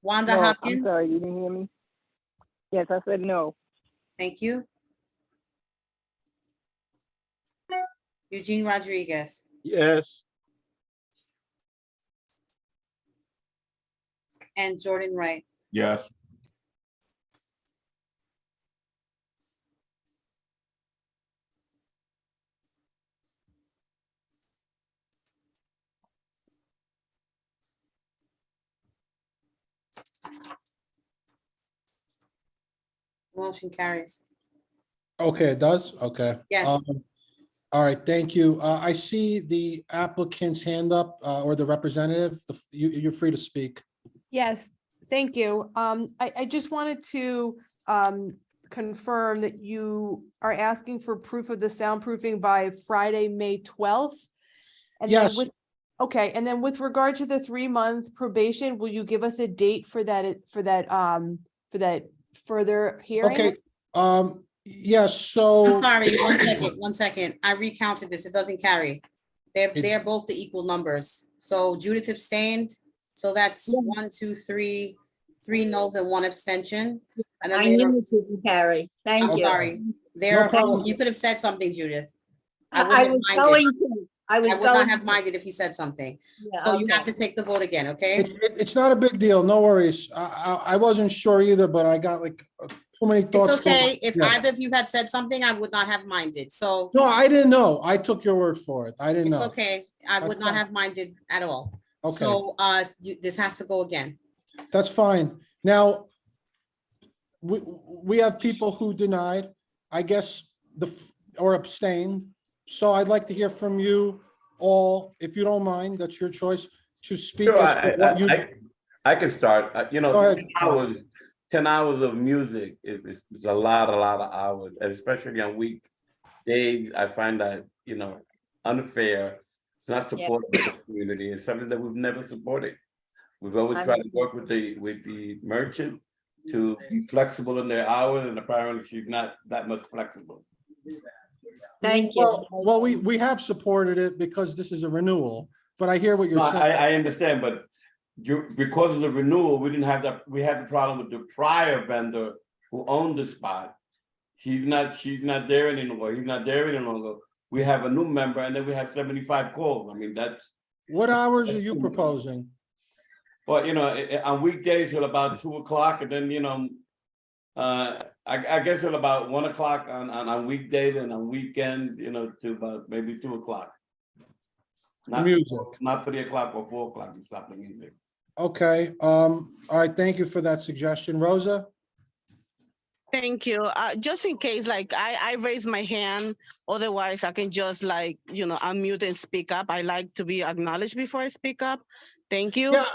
Wanda
No, I'm
Hopkins,
sorry, you didn't hear me? Yes, I said no.
thank you. Eugene Rodriguez,
Yes.
and Jordan Wright.
Yes.
Motion carries.
Okay, it does? Okay.
Yes.
All right, thank you. I see the applicant's hand up, or the representative. You're free to speak.
Yes, thank you. I just wanted to confirm that you are asking for proof of the soundproofing by Friday, May 12th. And then
Yes.
okay, and then with regard to the 3-month probation, will you give us a date for that further hearing?
Okay, yes, so.
I'm sorry, 1 second. I recounted this. It doesn't carry. They're both the equal numbers. So Judith abstained. So that's 1, 2, 3, 3 noes and 1 abstention. And then
I knew it didn't carry. Thank
I'm
you.
sorry.
No problem.
You could have said something, Judith.
I was going to. I
I
was
would not
going.
have
to.
minded if you said something.
Yeah,
So you have
okay.
to take the vote again, okay?
It's not a big deal, no worries. I wasn't sure either, but I got like too many
It's
thoughts. going on.
okay. If
Yeah.
either of you had said something, I would not have minded. So
No, I didn't know. I took your word for it. I didn't
it's
know.
okay. I
That's
would not
fine.
have minded at all.
Okay.
So this has to go again.
That's fine. Now, we have people who denied, I guess, or abstained. So I'd like to hear from you all, if you don't mind, that's your choice, to speak.
Sure,
as to what you.
I can start. You know,
Go ahead.
10 hours of music is a lot of hours, and especially on weekdays, I find that, you know, unfair. It's not supportive of the community. It's something that we've never supported. We've always tried to work with the merchant to be flexible in their hours, and apparently she's not that much flexible.
Thank you.
Well, we have supported it because this is a renewal, but I hear what you're
No,
saying.
I understand, but because of the renewal, we didn't have that. We had the problem with the prior vendor who owned the spot. She's not there anymore. He's not there any longer. We have a new member, and then we have 75 calls. I mean, that's.
What hours are you proposing?
Well, you know, on weekdays till about 2 o'clock, and then, you know, I guess till about 1 o'clock on weekdays, and on weekends, you know, to about maybe 2 o'clock.
Music.
Not 3 o'clock or 4 o'clock to stop the music.
Okay, all right, thank you for that suggestion. Rosa?
Thank you. Just in case, like I raise my hand, otherwise I can just like, you know, unmute and speak up. I like to be acknowledged before I speak up. Thank you.
Yeah,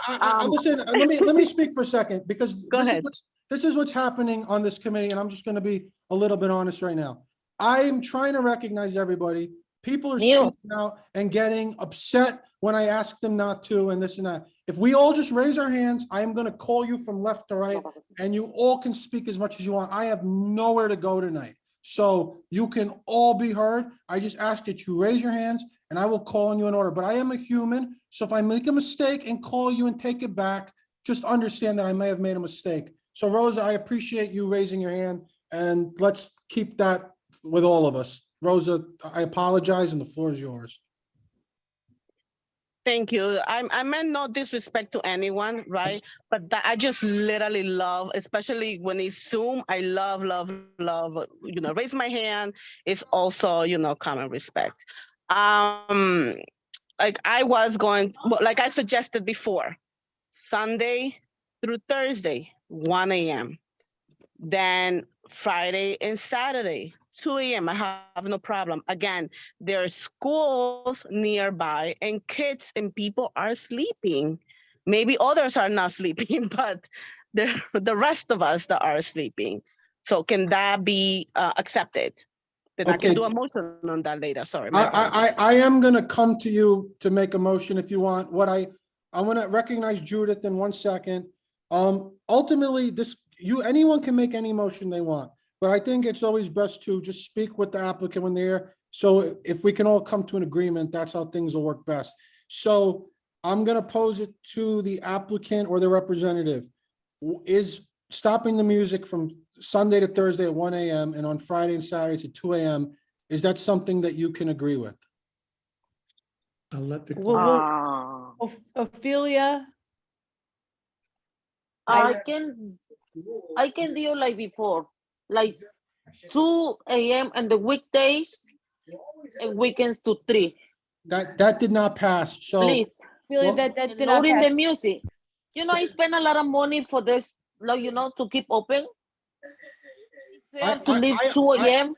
listen, let me speak for a second, because
Go ahead.
this is what's happening on this committee, and I'm just gonna be a little bit honest right now. I'm trying to recognize everybody. People are speaking out and getting upset when I ask them not to, and this and that. If we all just raise our hands, I am gonna call you from left to right, and you all can speak as much as you want. I have nowhere to go tonight. So you can all be heard. I just ask that you raise your hands, and I will call on you in order. But I am a human, so if I make a mistake and call you and take it back, just understand that I may have made a mistake. So Rosa, I appreciate you raising your hand, and let's keep that with all of us. Rosa, I apologize, and the floor is yours.
Thank you. I meant no disrespect to anyone, right? But that I just literally love, especially when it's Zoom, I love, you know, raise my hand is also, you know, common respect. Like I was going, like I suggested before, Sunday through Thursday, 1 a.m. Then Friday and Saturday, 2 a.m. I have no problem. Again, there are schools nearby and kids and people are sleeping. Maybe others are not sleeping, but the rest of us that are sleeping. So can that be accepted? Then I can do a motion on that later. Sorry.
I am gonna come to you to make a motion if you want. I'm gonna recognize Judith in 1 second. Ultimately, anyone can make any motion they want, but I think it's always best to just speak with the applicant when they're here. So if we can all come to an agreement, that's how things will work best. So I'm gonna pose it to the applicant or the representative. Is stopping the music from Sunday to Thursday at 1 a.m. and on Friday and Saturdays at 2 a.m., is that something that you can agree with? I'll let the.
Well, Ophelia,
I can do like before, like 2 a.m. and the weekdays and weekends to 3.
That did not pass, so.
Please.
Ophelia,
Well,
that
And
did not
loading
pass.
the music. You know, I spend a lot of money for this, like, you know, to keep open. It's fair to leave 2 a.m.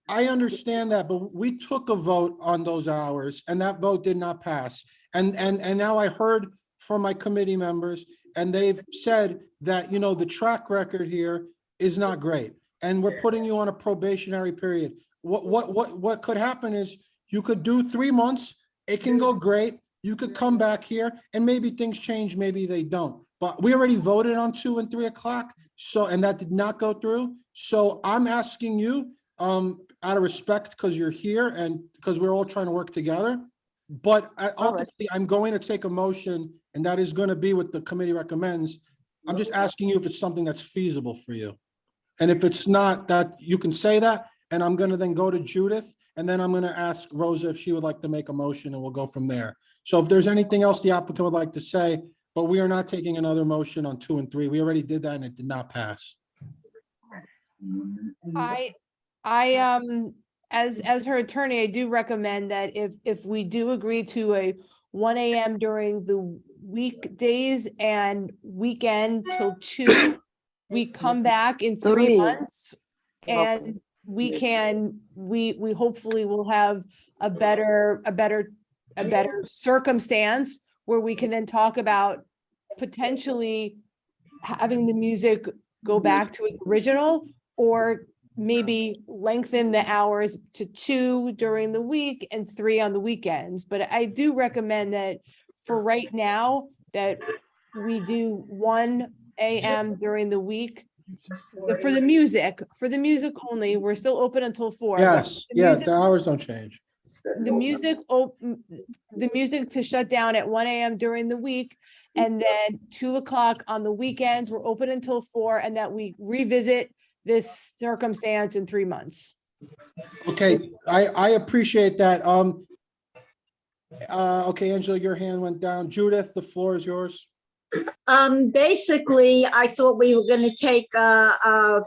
I understand that, but we took a vote on those hours and that vote did not pass. And now I heard from my committee members and they've said that, you know, the track record here is not great. And we're putting you on a probationary period. What could happen is you could do 3 months. It can go great. You could come back here and maybe things change, maybe they don't. But we already voted on 2 and 3 o'clock. So, and that did not go through. So I'm asking you, out of respect, because you're here and because we're all trying to work together. But ultimately, I'm going to take a motion, and that is going to be what the committee recommends. I'm just asking you if it's something that's feasible for you. And if it's not, that you can say that, and I'm going to then go to Judith, and then I'm going to ask Rosa if she would like to make a motion, and we'll go from there. So if there's anything else the applicant would like to say, but we are not taking another motion on 2 and 3. We already did that, and it did not pass.
As her attorney, I do recommend that if we do agree to a 1 a.m. during the weekdays and weekend till 2, we come back in 3 months and we hopefully will have a better circumstance where we can then talk about potentially having the music go back to its original, or maybe lengthen the hours to 2 during the week and 3 on the weekends. But I do recommend that for right now, that we do 1 a.m. during the week for the music only. We're still open until 4.
Yes, yes, the hours don't change.
The music to shut down at 1 a.m. during the week, and then 2 o'clock on the weekends. We're open until 4, and that we revisit this circumstance in 3 months.
Okay, I appreciate that. Okay, Angela, your hand went down. Judith, the floor is yours.
Basically, I thought we were gonna take a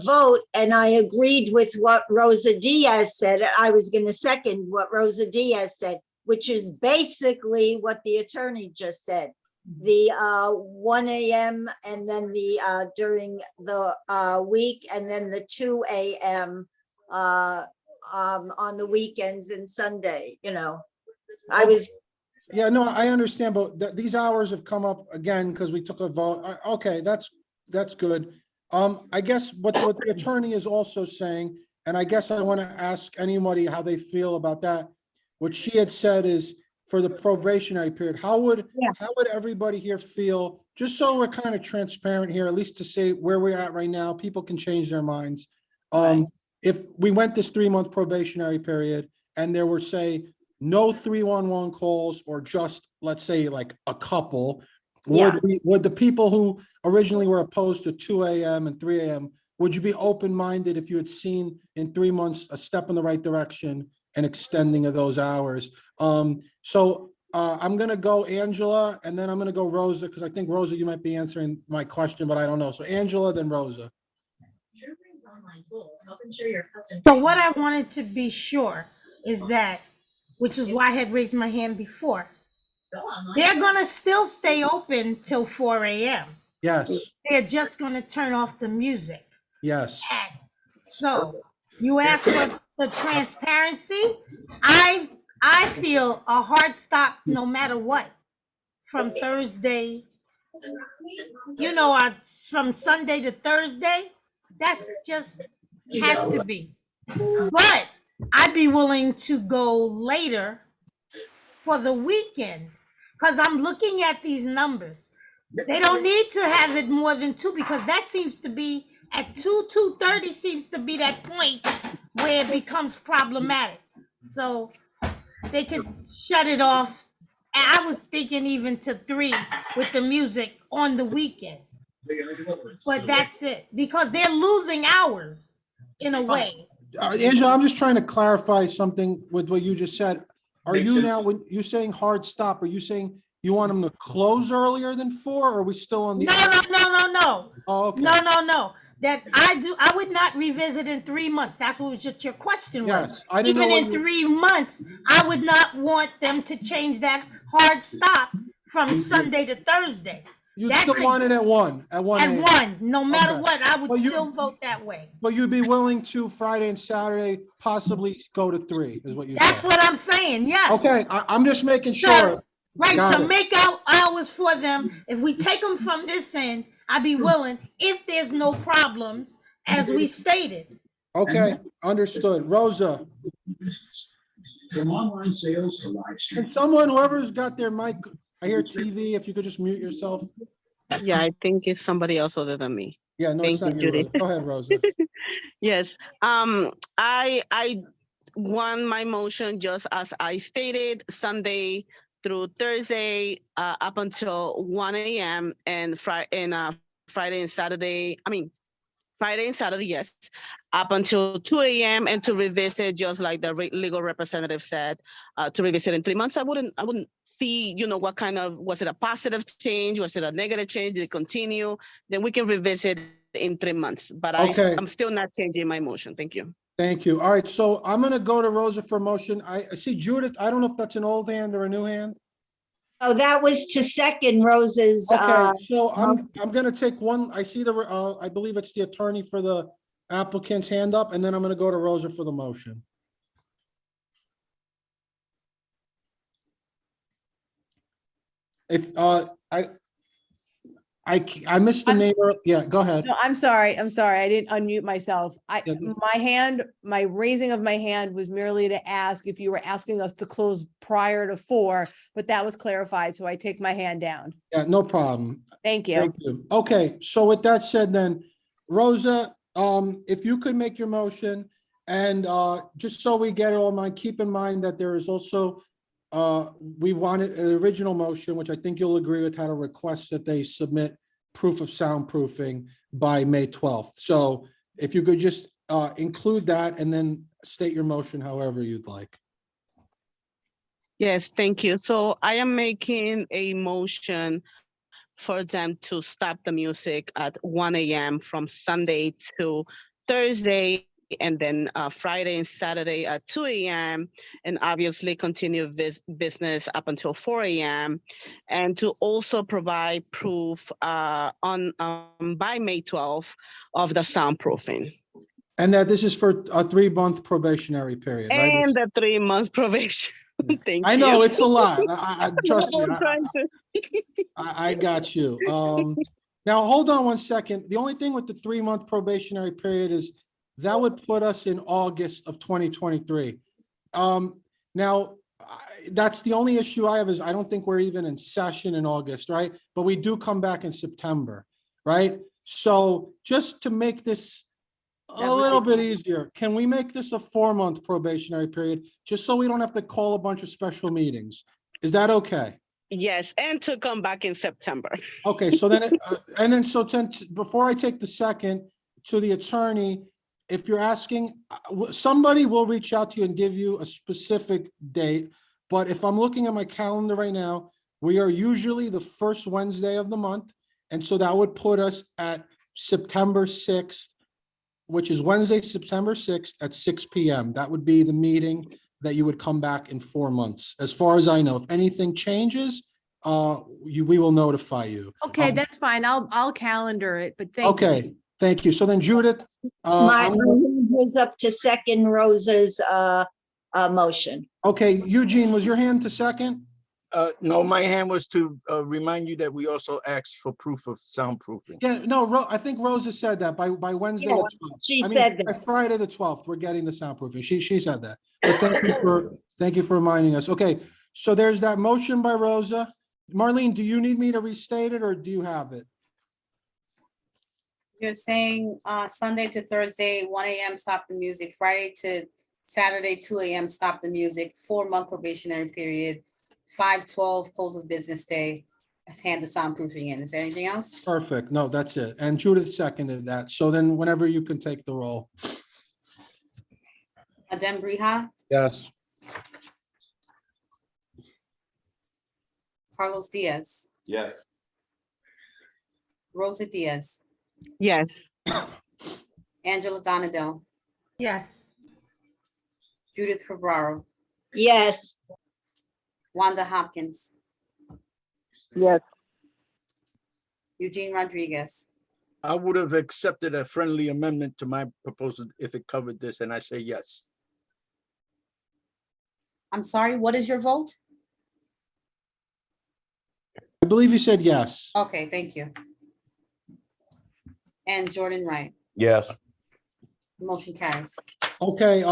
vote, and I agreed with what Rosa Diaz said. I was gonna second what Rosa Diaz said, which is basically what the attorney just said. The 1 a.m. and then the during the week, and then the 2 a.m. On the weekends and Sunday, you know.
Yeah, no, I understand, but these hours have come up again because we took a vote. Okay, that's good. I guess what the attorney is also saying, and I guess I want to ask anybody how they feel about that. What she had said is for the probationary period, how would everybody here feel? Just so we're kind of transparent here, at least to say where we're at right now, people can change their minds. If we went this 3-month probationary period and there were, say, no 311 calls, or just, let's say, like a couple, would the people who originally were opposed to 2 a.m. and 3 a.m., would you be open-minded if you had seen in 3 months a step in the right direction and extending of those hours? So I'm going to go Angela, and then I'm going to go Rosa, because I think, Rosa, you might be answering my question, but I don't know. So Angela, then Rosa.
So what I wanted to be sure is that, which is why I had raised my hand before, they're gonna still stay open till 4 a.m.
Yes.
They're just gonna turn off the music.
Yes.
So you ask for the transparency. I feel a hard stop no matter what from Thursday. You know, from Sunday to Thursday. That's just has to be. But I'd be willing to go later for the weekend, because I'm looking at these numbers. They don't need to have it more than 2, because that seems to be at 2:30 seems to be that point where it becomes problematic. So they could shut it off. I was thinking even to 3 with the music on the weekend. But that's it, because they're losing hours in a way.
Angela, I'm just trying to clarify something with what you just said. are you now, when you're saying hard stop, are you saying you want them to close earlier than 4, or are we still on the?
No.
Oh, okay.
No. That I would not revisit in 3 months. That's what your question was.
Yes, I didn't know
Even
what
in
you.
3 months, I would not want them to change that hard stop from Sunday to Thursday.
You
That's
still want it at 1, at 1
At
a.m.
1, no matter
Okay.
what, I would
Well, you-
still vote that way.
But you'd be willing to Friday and Saturday possibly go to 3, is what you
That's
said.
what I'm saying, yes.
Okay, I'm just making
So,
sure.
right,
Got
to
it.
make out hours for them, if we take them from this end, I'd be willing, if there's no problems, as we stated.
Okay, understood. Rosa,
From online sales to live stream.
can someone, whoever's got their mic, I hear TV, if you could just mute yourself.
Yeah, I think it's somebody else other than me.
Yeah, no, it's
Thank
not
you,
you,
Judy.
Rosa. Go ahead, Rosa.
Yes, I want my motion just as I stated, Sunday through Thursday, up until 1 a.m. and Friday and Saturday, Friday and Saturday, yes, up until 2 a.m. and to revisit, just like the legal representative said, to revisit in 3 months. I wouldn't see, what kind of, was it a positive change? Was it a negative change? Did it continue? Then we can revisit in 3 months, but
Okay.
I'm still not changing my motion. Thank you.
Thank you. All right, so I'm gonna go to Rosa for motion. I see Judith. I don't know if that's an old hand or a new hand.
Oh, that was to second Rose's,
Okay, so I'm gonna take one. I see I believe it's the attorney for the applicant's hand up, and then I'm gonna go to Rosa for the motion. If, I missed the name. Yeah, go ahead.
No, I'm sorry. I didn't unmute myself.
Yeah.
My raising of my hand was merely to ask if you were asking us to close prior to 4, but that was clarified, so I take my hand down.
Yeah, no problem.
Thank you.
Thank you. Okay, so with that said then, Rosa, if you could make your motion, and just so we get it all in mind, keep in mind that there is also, we wanted an original motion, which I think you'll agree with, had a request that they submit proof of soundproofing by May 12th. So if you could just include that and then state your motion however you'd like.
Yes, thank you. So I am making a motion for them to stop the music at 1 a.m. from Sunday to Thursday, and then Friday and Saturday at 2 a.m. and obviously continue business up until 4 a.m. and to also provide proof by May 12th of the soundproofing.
And that this is for a 3-month probationary period, right?
And the 3-month probation. Thank you.
I know, it's a lot. I trust me.
I'm trying to.
I got you. Now, hold on one second. The only thing with the 3-month probationary period is that would put us in August of 2023. Now, that's the only issue I have, is I don't think we're even in session in August, right? But we do come back in September, right? So just to make this a little bit easier, can we make this a 4-month probationary period, just so we don't have to call a bunch of special meetings? Is that okay?
Yes, and to come back in September.
Okay, so then, before I take the second, to the attorney, if you're asking, somebody will reach out to you and give you a specific date. But if I'm looking at my calendar right now, we are usually the first Wednesday of the month. And so that would put us at September 6th, which is Wednesday, September 6th at 6 p.m. That would be the meeting that you would come back in 4 months. As far as I know, if anything changes, we will notify you.
Okay, that's fine. I'll calendar it, but thank you.
Okay, thank you. So then Judith,
my hand was up to second Rose's motion.
okay, Eugene, was your hand to second?
No, my hand was to remind you that we also asked for proof of soundproofing.
Yeah, no, I think Rosa said that by Wednesday.
Yeah,
the 12th.
she
I mean,
said
by
that.
Friday the 12th, we're getting the soundproofing. She said that. But thank you for reminding us. Okay, so there's that motion by Rosa. Marlene, do you need me to restate it, or do you have it?
You're saying Sunday to Thursday, 1 a.m. stop the music, Friday to Saturday, 2 a.m. stop the music, 4-month probationary period, 5/12 close of business day, hand the soundproofing in. Is there anything else?
Perfect. No, that's it. And Judith seconded that. So then whenever you can take the roll.
Adem Briha,
Yes.
Carlos Diaz,
Yes.
Rosa Diaz,
Yes.
Angela Donadell,
Yes.
Judith Ferraro,
Yes,
Wanda Hopkins,
Yes.
Eugene Rodriguez,
I would have accepted a friendly amendment to my proposal if it covered this, and I say yes.
I'm sorry, what is your vote?
I believe you said yes.
Okay, thank you. And Jordan Wright,
Yes.
motion carries.
Okay,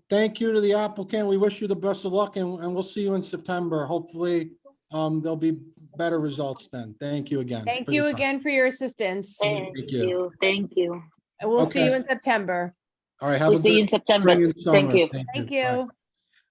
thank you to the applicant. We wish you the best of luck and we'll see you in September. Hopefully, there'll be better results then. Thank you again.
Thank
for your
you
time.
again for your assistance.
Thank
you.
you, thank you.
And we'll see you
Okay.
in September.
All right, have
We'll
a
see you
good
in September.
spring and
Thank
summer.
you.
Thank
Bye.
you.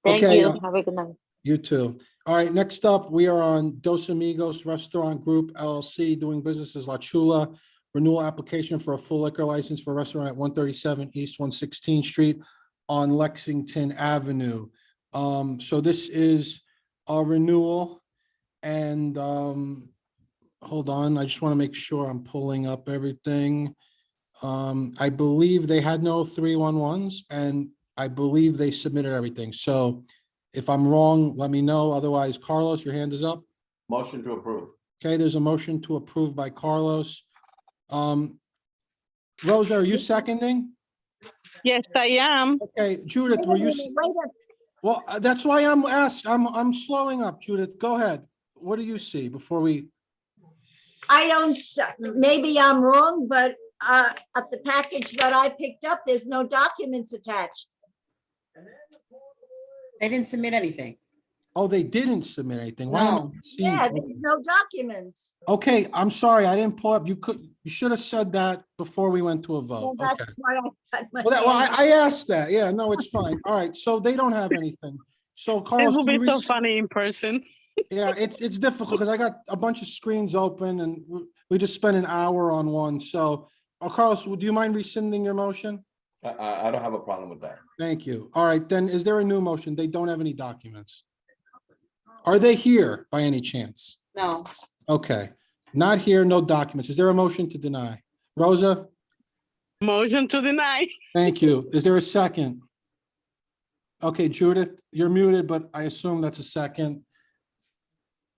Thank
Okay,
you. Have a good night.
You too. All right, next up, we are on Dos Amigos Restaurant Group LLC, doing business as La Chula. Renewal application for a full liquor license for a restaurant at 137 East 116th Street on Lexington Avenue. So this is a renewal and, hold on, I just want to make sure I'm pulling up everything. I believe they had no 311s and I believe they submitted everything. So if I'm wrong, let me know. Otherwise, Carlos, your hand is up.
Motion to approve.
Okay, there's a motion to approve by Carlos. Rosa, are you seconding?
Yes, I am.
Okay, Judith, were you? Well, that's why I'm slowing up, Judith. Go ahead. What do you see before we?
I don't, maybe I'm wrong, but at the package that I picked up, there's no documents attached.
They didn't submit anything.
Oh, they didn't submit anything. Why am I
No.
seeing-
Yeah, there's no documents.
Okay, I'm sorry. I didn't pull up. You should have said that before we went to a
Well,
vote.
that's
Okay.
why I cut my
Well,
hand.
I asked that. Yeah, no, it's fine. All right, so they don't have anything. So
It
Carlos,
will
can
be
you
so
res-
funny in person.
yeah, it's difficult because I got a bunch of screens open and we just spent an hour on one. So, Carlos, do you mind rescinding your motion?
I don't have a problem with that.
Thank you. All right, then is there a new motion? They don't have any documents. Are they here by any chance?
No,
Okay, not here, no documents. Is there a motion to deny? Rosa,
Motion to deny.
thank you. Is there a second? Okay, Judith, you're muted, but I assume that's a second.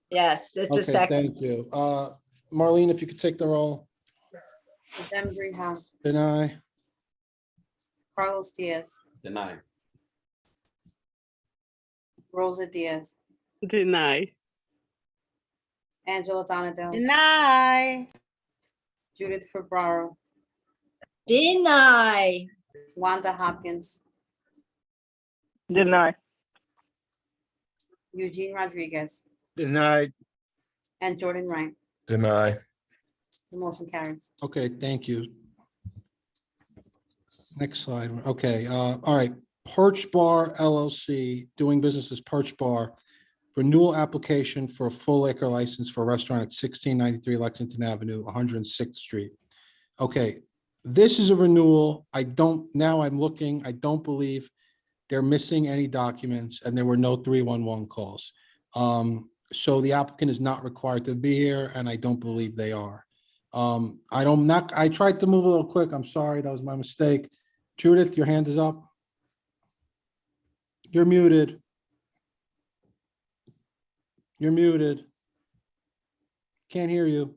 Yes, it's a
Okay,
second.
thank you. Marlene, if you could take the roll.
Denbury House,
Deny.
Carlos Diaz,
Deny.
Rosa Diaz,
Deny.
Angela Donadell,
Deny.
Judith Ferraro,
Deny.
Wanda Hopkins,
Deny.
Eugene Rodriguez,
Denied.
and Jordan Wright.
Deny.
The motion carries.
Okay, thank you. Next slide. Okay, all right. Perch Bar LLC, doing business as Perch Bar. Renewal application for a full liquor license for a restaurant at 1693 Lexington Avenue, 106th Street. Okay, this is a renewal. Now I'm looking, I don't believe they're missing any documents and there were no 311 calls. So the applicant is not required to be here and I don't believe they are. I tried to move a little quick. I'm sorry, that was my mistake. Judith, your hand is up. You're muted. You're muted. Can't hear you.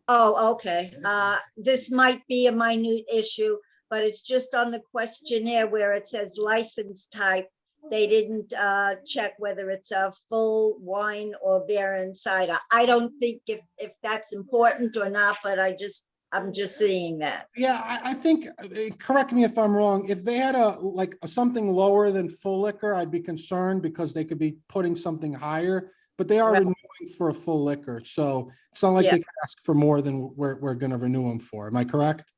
Oh, okay. This might be a minute issue, but it's just on the questionnaire where it says license type. They didn't check whether it's a full wine or beer and cider. I don't think if that's important or not, but I'm just seeing that.
Yeah, I think, correct me if I'm wrong, if they had something lower than full liquor, I'd be concerned because they could be putting something higher, but they are
Right.
renewing for a full liquor. So it's not like
Yeah.
they can ask for more than we're gonna renew them for. Am I correct?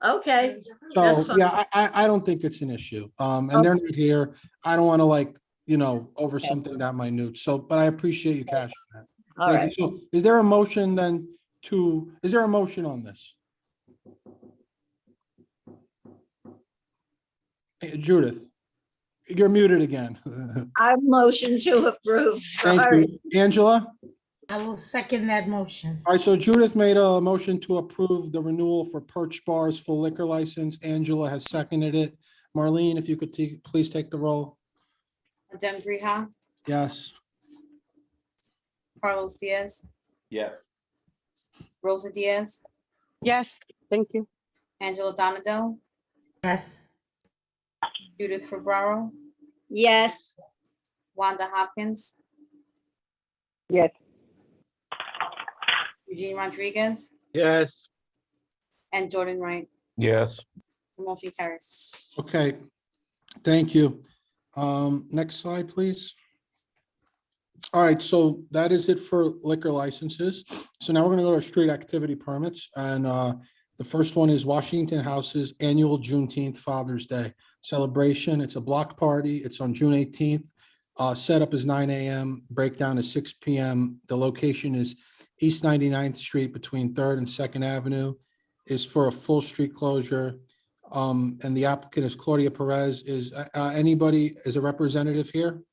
Okay, that's
So,
fine.
yeah, I don't think it's an issue. And they're not here. I don't want to over
Okay.
something that minute. So, but I appreciate you catching that.
All
Thank
right.
you. So is there a motion then is there a motion on this? Judith, you're muted again.
I motion to approve.
Thank
Sorry.
you. Angela,
I will second that motion.
All right, so Judith made a motion to approve the renewal for Perch Bar's full liquor license. Angela has seconded it. Marlene, if you could please take the roll.
Dem Grija,
Yes.
Carlos Diaz,
Yes.
Rosa Diaz,
Yes, thank you.
Angela Donadel,
Yes.
Judith Ferraro,
Yes,
Wanda Hopkins,
Yes.
Eugene Rodriguez,
Yes.
and Jordan Wright.
Yes.
The motion carries.
Okay, thank you. Next slide, please. All right, so that is it for liquor licenses. So now we're gonna go to our street activity permits, and the first one is Washington House's annual Juneteenth Father's Day celebration. It's a block party. It's on June 18th. Setup is 9 a.m., breakdown is 6 p.m. The location is East 99th Street between 3rd and 2nd Avenue, is for a full street closure. And the applicant is Claudia Perez. Is anybody, is a representative here?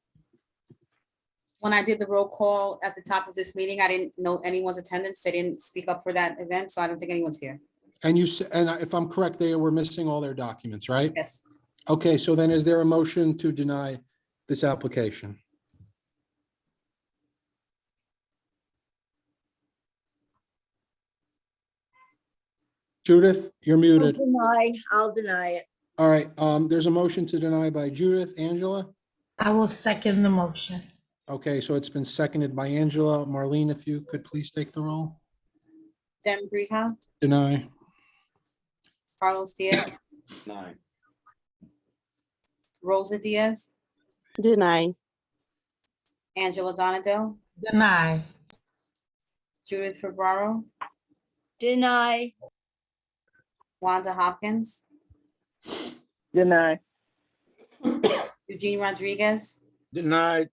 When I did the roll call at the top of this meeting, I didn't know anyone's attendance. They didn't speak up for that event, so I don't think anyone's here.
And and if I'm correct, they were missing all their documents, right?
Yes.
Okay, so then is there a motion to deny this application? Judith, you're muted.
I'll deny it.
All right, there's a motion to deny by Judith. Angela?
I will second the motion.
Okay, so it's been seconded by Angela. Marlene, if you could please take the roll.
Dem Grija,
Deny.
Carlos Diaz,
9.
Rosa Diaz,
Deny.
Angela Donadel,
Deny.
Judith Ferraro,
Deny.
Wanda Hopkins,
Deny.
Eugene Rodriguez,
Denied.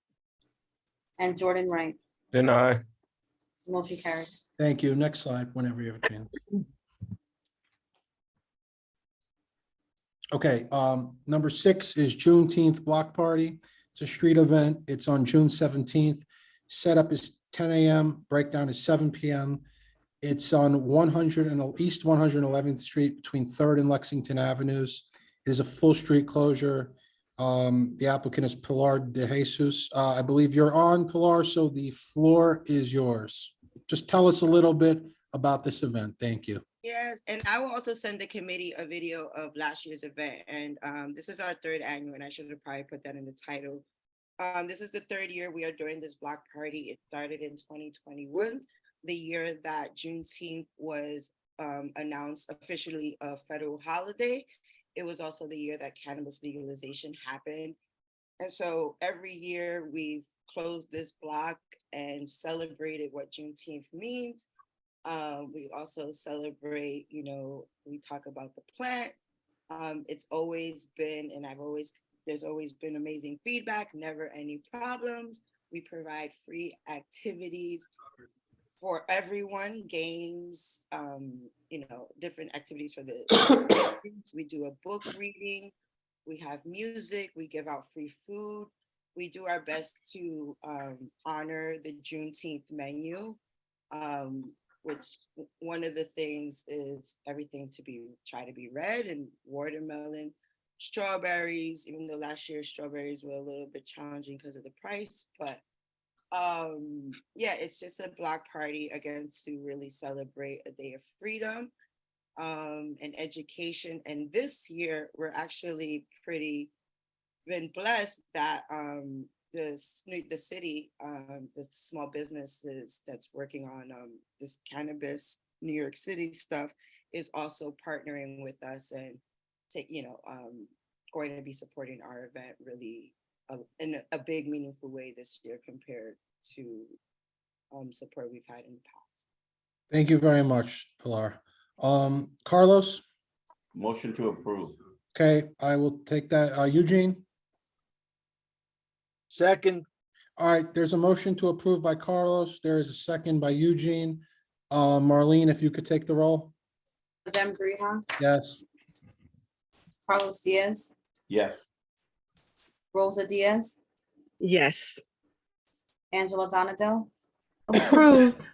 and Jordan Wright.
Deny.
Motion carries.
Thank you. Next slide, whenever you have a chance. Okay, number 6 is Juneteenth Block Party. It's a street event. It's on June 17th. Setup is 10 a.m., breakdown is 7 p.m. It's on East 111th Street between 3rd and Lexington Avenues. It is a full street closure. The applicant is Pilar de Jesus. I believe you're on, Pilar, so the floor is yours. Just tell us a little bit about this event. Thank you.
Yes, and I will also send the committee a video of last year's event. And this is our 3rd annual, and I should have probably put that in the title. This is the 3rd year we are doing this block party. It started in 2021, the year that Juneteenth was announced officially a federal holiday. It was also the year that cannabis legalization happened. And so every year we've closed this block and celebrated what Juneteenth means. We also celebrate, we talk about the plant. It's always been, and there's always been amazing feedback, never any problems. We provide free activities for everyone, games, different activities for the kids. We do a book reading, we have music, we give out free food. We do our best to honor the Juneteenth menu. Which one of the things is everything try to be red, and watermelon, strawberries, even though last year strawberries were a little bit challenging because of the price, but yeah, it's just a block party again to really celebrate a day of freedom and education. And this year we're actually been blessed that the city, the small businesses that's working on this cannabis New York City stuff is also partnering with us and going to be supporting our event really in a big meaningful way this year compared to support we've had in the past.
Thank you very much, Pilar. Carlos?
Motion to approve.
Okay, I will take that. Eugene?
Second.
All right, there's a motion to approve by Carlos. There is a second by Eugene. Marlene, if you could take the roll.
Dem Grija,
Yes.
Carlos Diaz,
Yes.
Rosa Diaz,
Yes.
Angela Donadel,
Approved.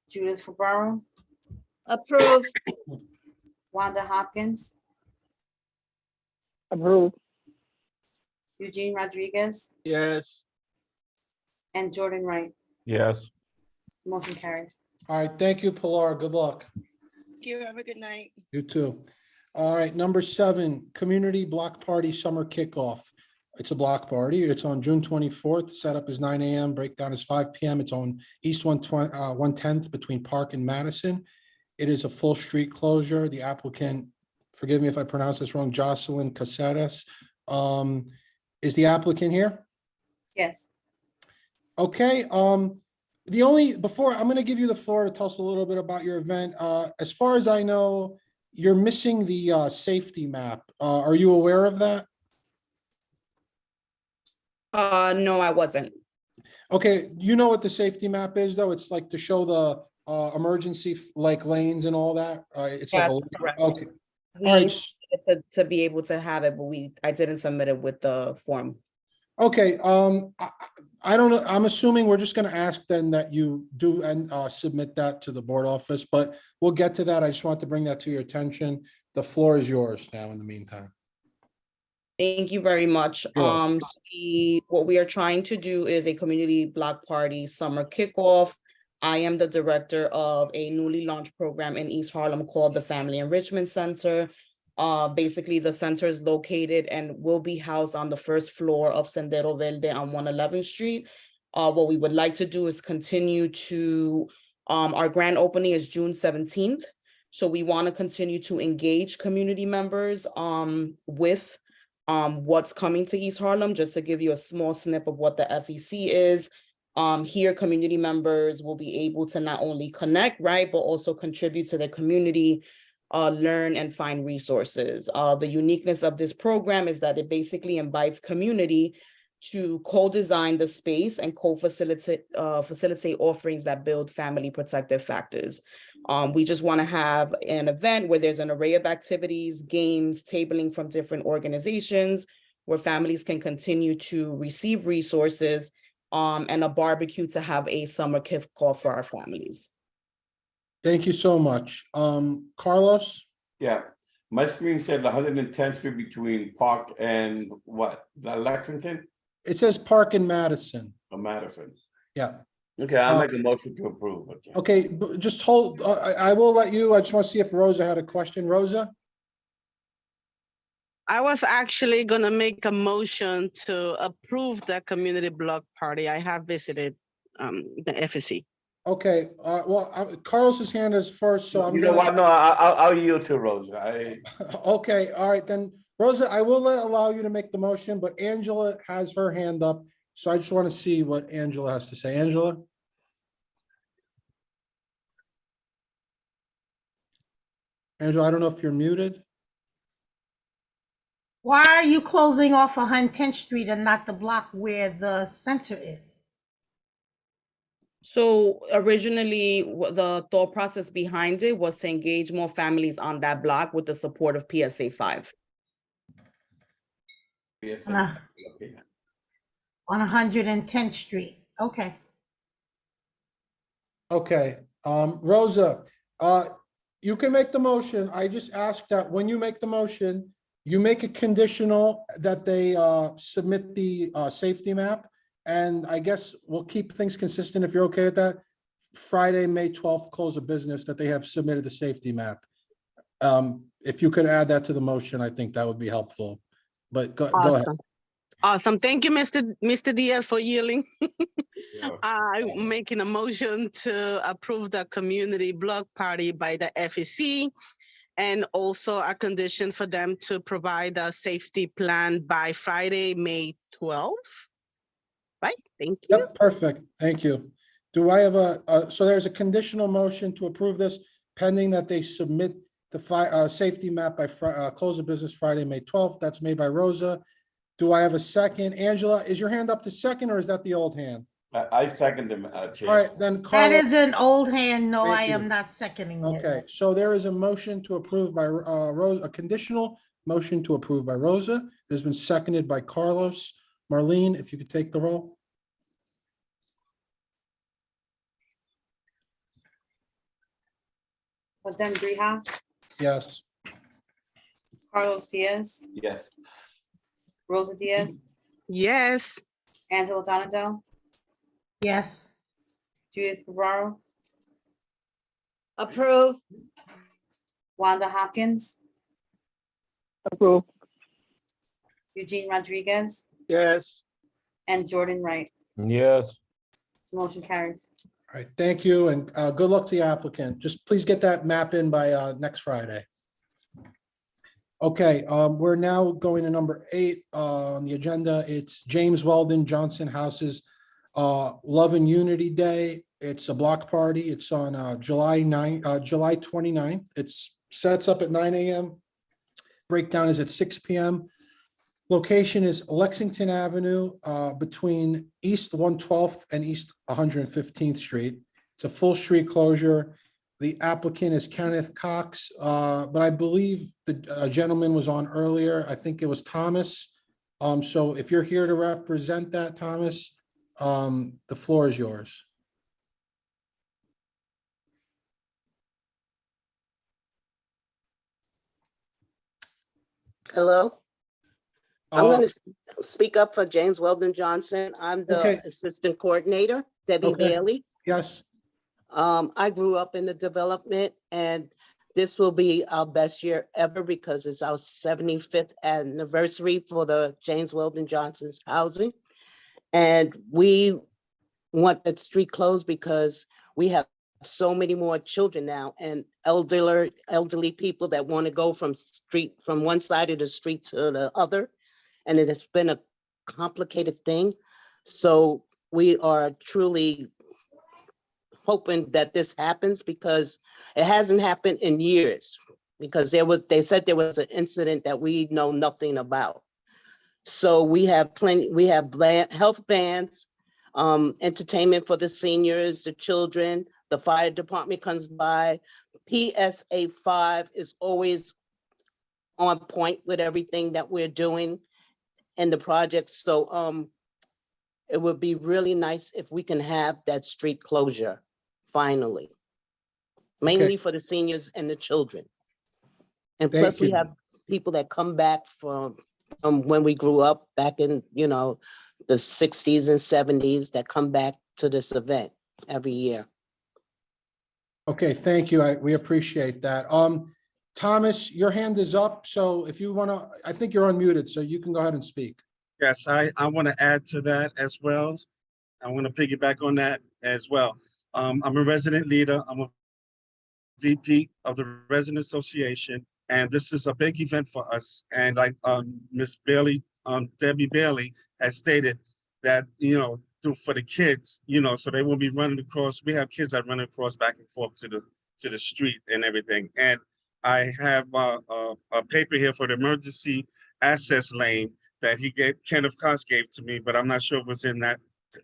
Judith Fabaro,
Approve.
Wanda Hopkins,
Approved.
Eugene Rodriguez,
Yes.
and Jordan Wright.
Yes.
Motion carries.
All right, thank you, Pilar. Good luck.
Thank you. Have a good night.
You too. All right, number 7, Community Block Party Summer Kickoff. It's a block party. It's on June 24th. Setup is 9 a.m. Breakdown is 5 p.m. It's on East 110th between Park and Madison. It is a full street closure. The applicant, forgive me if I pronounce this wrong, Jocelyn Caceres, is the applicant here?
Yes.
Okay, before, I'm gonna give you the floor to tell us a little bit about your event. As far as I know, you're missing the safety map. Are you aware of that?
No, I wasn't.
Okay, you know what the safety map is, though? It's like to show the emergency like lanes and all that. It's like
Yes,
a,
correct.
okay.
We
All right.
intended to be able to have it, but I didn't submit it with the form.
Okay, I don't know. I'm assuming we're just gonna ask then that you do and submit that to the board office, but we'll get to that. I just want to bring that to your attention. The floor is yours now in the meantime.
Thank you very much.
Sure.
What we are trying to do is a community block party summer kickoff. I am the director of a newly launched program in East Harlem called the Family Enrichment Center. Basically, the center is located and will be housed on the first floor of Sendero Verde on 111th Street. What we would like to do is continue to, our grand opening is June 17th. So we want to continue to engage community members with what's coming to East Harlem. Just to give you a small snip of what the FEC is. Here, community members will be able to not only connect, right, but also contribute to their community, learn and find resources. The uniqueness of this program is that it basically invites community to co-design the space and co-facilitate facilitate offerings that build family protective factors. We just want to have an event where there's an array of activities, games, tabling from different organizations, where families can continue to receive resources, and a barbecue to have a summer kickoff for our families.
Thank you so much. Carlos?
Yeah, my screen says 110th Street between Park and what? Is that Lexington
It says Park in Madison.
or Madison?
Yeah.
Okay, I'll make a motion to approve.
Okay, just hold, I will let you, I just want to see if Rosa had a question. Rosa?
I was actually gonna make a motion to approve the community block party. I have visited the FEC.
Okay, well, Carlos's hand is first, so I'm
You know
gonna.
what? No, I'll yield to Rosa.
Okay, all right, then, Rosa, I will allow you to make the motion, but Angela has her hand up, so I just want to see what Angela has to say. Angela? Angela, I don't know if you're muted.
Why are you closing off 110th Street and not the block where the center is?
So originally, the thought process behind it was to engage more families on that block with the support of PSA 5.
On 110th Street. Okay.
Okay, Rosa, you can make the motion. I just ask that when you make the motion, you make a conditional that they submit the safety map. And I guess we'll keep things consistent if you're okay with that. Friday, May 12th, close of business that they have submitted the safety map. If you could add that to the motion, I think that would be helpful. But go ahead.
Awesome. Thank you, Mr. Diaz, for yielding. I'm making a motion to approve the community block party by the FEC, and also a condition for them to provide a safety plan by Friday, May 12th. Right, thank you.
Yep, perfect, thank you. Do I have so there's a conditional motion to approve this pending that they submit the safety map by close of business Friday, May 12th. That's made by Rosa. Do I have a second? Angela, is your hand up to second or is that the old hand?
I second them, Chair.
All right, then.
That is an old hand. No,
Thank
I
you.
am not seconding it.
Okay, so there is a motion to approve by Rosa, a conditional motion to approve by Rosa. It has been seconded by Carlos. Marlene, if you could take the roll.
Adem Briha,
Yes.
Carlos Diaz,
Yes.
Rosa Diaz,
Yes.
Angela Donadell,
Yes.
Judith Guerrero,
Approve.
Wanda Hopkins,
Approve.
Eugene Rodriguez,
Yes.
and Jordan Wright.
Yes.
Motion carries.
All right, thank you, and good luck to the applicant. Just please get that map in by next Friday. Okay, we're now going to number 8 on the agenda. It's James Weldon Johnson House's Love and Unity Day. It's a block party. It's on July 29th. It's sets up at 9 a.m. Breakdown is at 6 p.m. Location is Lexington Avenue between East 112th and East 115th Street. It's a full street closure. The applicant is Kenneth Cox, but I believe the gentleman was on earlier. I think it was Thomas. So if you're here to represent that, Thomas, the floor is yours.
Hello, I'm
Uh,
going to speak up for James Weldon Johnson. I'm the
Okay.
assistant coordinator, Debbie
Okay.
Bailey.
Yes,
I grew up in the development, and this will be our best year ever because it's our 75th anniversary for the James Weldon Johnson's housing. And we want that street closed because we have so many more children now and elderly people that want to go from one side of the street to the other. And it has been a complicated thing. So we are truly hoping that this happens because it hasn't happened in years, because they said there was an incident that we know nothing about. So we have health vans, entertainment for the seniors, the children, the fire department comes by. PSA 5 is always on point with everything that we're doing in the project. So it would be really nice if we can have that street closure finally, mainly for the seniors and the children. And
Thank
plus we
you.
have people that come back from when we grew up back in, the 60s and 70s that come back to this event every year.
Okay, thank you. We appreciate that. Thomas, your hand is up, so if you want to, I think you're unmuted, so you can go ahead and speak.
Yes, I want to add to that as well. I want to piggyback on that as well. I'm a resident leader. I'm a VP of the Resident Association, and this is a big event for us. And like Miss Bailey, Debbie Bailey has stated that, for the kids, so they won't be running across. We have kids that run across back and forth to the street and everything. And I have a paper here for the emergency access lane that Kenneth Cox gave to me, but I'm not sure what's in that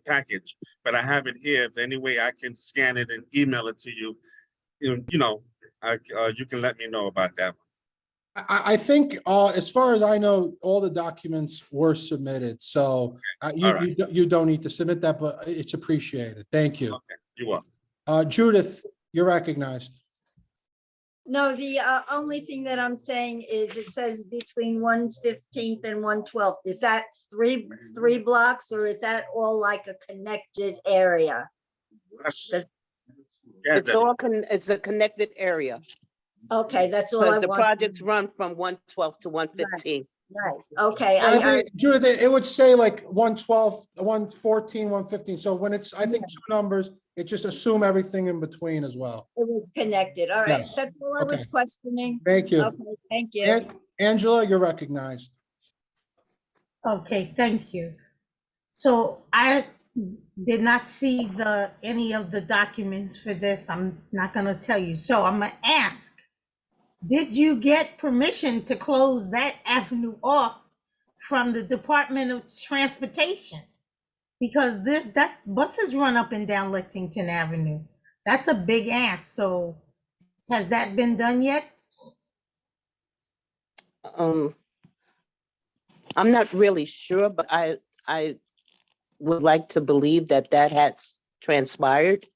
package. But I have it here. If any way I can scan it and email it to you, you can let me know about that.
I think, as far as I know, all the documents were submitted, so you don't need to submit that, but it's appreciated. Thank you.
Okay, you're welcome.
Judith, you're recognized.
No, the only thing that I'm saying is it says between 115th and 112th. Is that three blocks, or is that all like a connected area?
It's a connected area.
Okay, that's all I
Because the
want.
projects run from 112 to 115.
Right, okay.
I think, Judith, it would say like 112, 114, 115. So when it's, I think two numbers, it just assume everything in between as well.
It was connected. All right,
Yes.
that's all I was
Okay.
questioning.
Thank you.
Okay, thank you.
Angela, you're recognized.
Okay, thank you. So I did not see any of the documents for this. I'm not gonna tell you. So I'm gonna ask, did you get permission to close that avenue off from the Department of Transportation? Because that's buses run up and down Lexington Avenue. That's a big ask. So has that been done yet?
I'm not really sure, but I would like to believe that has transpired.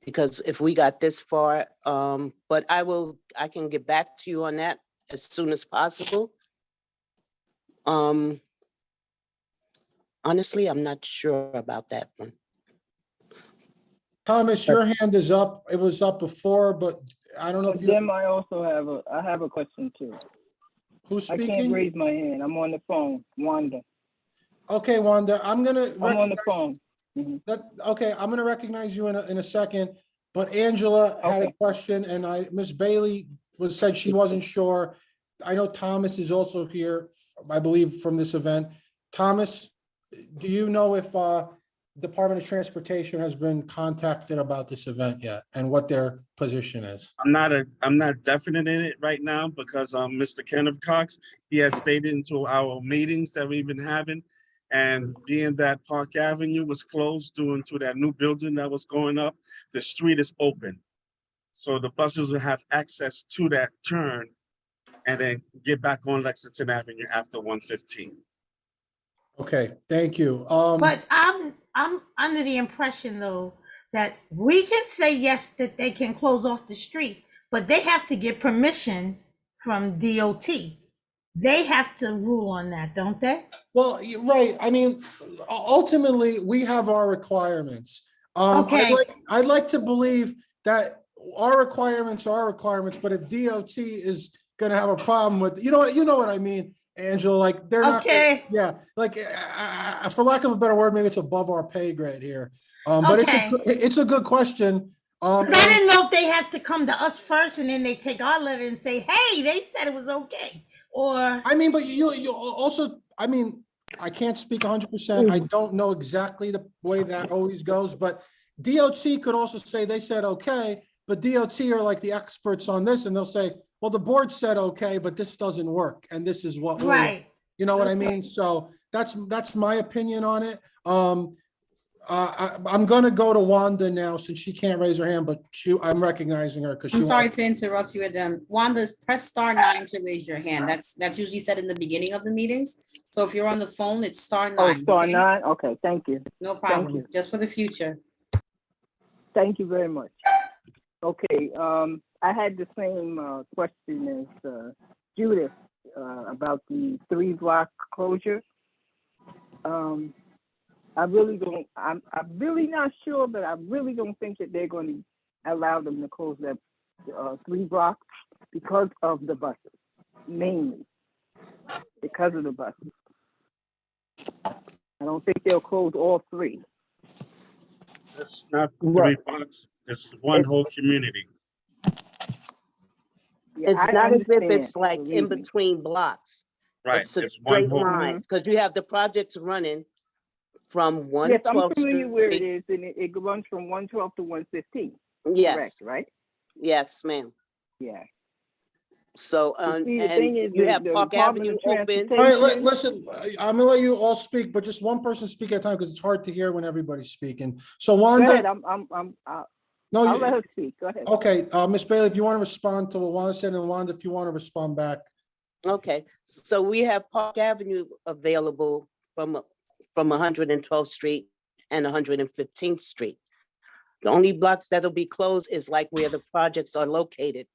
Because if we got this far, but I can get back to you on that as soon as possible. Honestly, I'm not sure about that one.
Thomas, your hand is up. It was up before, but I don't know if you,
Jim, I also have a question too.
who's
I can't
speaking?
raise my hand. I'm on the phone. Wanda.
Okay, Wanda, I'm on the
phone. Mhm.
Okay, I'm gonna recognize you in a second, but Angela had a question and Miss Bailey said she wasn't sure. I know Thomas is also here, I believe, from this event. Thomas, do you know if Department of Transportation has been contacted about this event yet and what their position is?
I'm not definite in it right now because Mr. Kenneth Cox, he has stated into our meetings that we've been having, and being that Park Avenue was closed due to that new building that was going up, the street is open. So the buses will have access to that turn and then get back on Lexington Avenue after 115.
Okay, thank you.
But I'm under the impression though that we can say yes that they can close off the street, but they have to get permission from DOT. They have to rule on that, don't they?
Well, right. I mean, ultimately, we have our requirements.
Okay.
I'd like to believe that our requirements are requirements, but if DOT is going to have a problem with, you know what I mean, Angela, like they're not,
Okay.
yeah, like for lack of a better word, maybe it's above our pay grade here. But
Okay.
it's a good question.
'Cause I didn't know if they had to come to us first and then they take our letter and say, hey, they said it was okay. Or
I mean, but you also, I mean, I can't speak 100%. I don't know exactly the way that always goes, but DOT could also say they said okay, but DOT are like the experts on this, and they'll say, well, the board said okay, but this doesn't work, and this is what
right.
you know what I mean? So that's my opinion on it. I'm gonna go to Wanda now since she can't raise her hand, but I'm recognizing her because
I'm sorry to interrupt you, Adam. Wanda's press *9 to raise your hand. That's usually said in the beginning of the meetings. So if you're on the phone, it's *9.
Oh, *9.
Okay?
Okay, thank you.
No problem.
Thank you.
Just for the future.
Thank you very much. Okay, I had the same question as Judith about the 3-block closure. I'm really not sure, but I really don't think that they're going to allow them to close that 3 blocks because of the buses, mainly because of the buses. I don't think they'll close all 3.
It's not 3 blocks, it's one whole community.
Yeah,
It's
I
not as if
understand,
it's like in
believe me.
between blocks.
Right,
It's a
it's one
straight
whole.
line, because you have the projects running from
Yes, I'm
112th
familiar where it
Street.
is, and it runs from 112 to 115.
Yes,
Correct, right?
yes, ma'am.
Yeah.
So,
But see, the
and
thing is,
you
the
have Park
Department
Avenue
of
open.
All right,
Transportation.
listen, I'm gonna let you all speak, but just one person speak at a time because it's hard to hear when everybody's speaking. So
Go ahead.
Wanda,
I'll
no,
let her speak. Go ahead.
okay, Ms. Bailey, if you want to respond to what Wanda said, and Wanda, if you want to respond back.
Okay, so we have Park Avenue available from 112th Street and 115th Street. The only blocks that'll be closed is like where the projects are located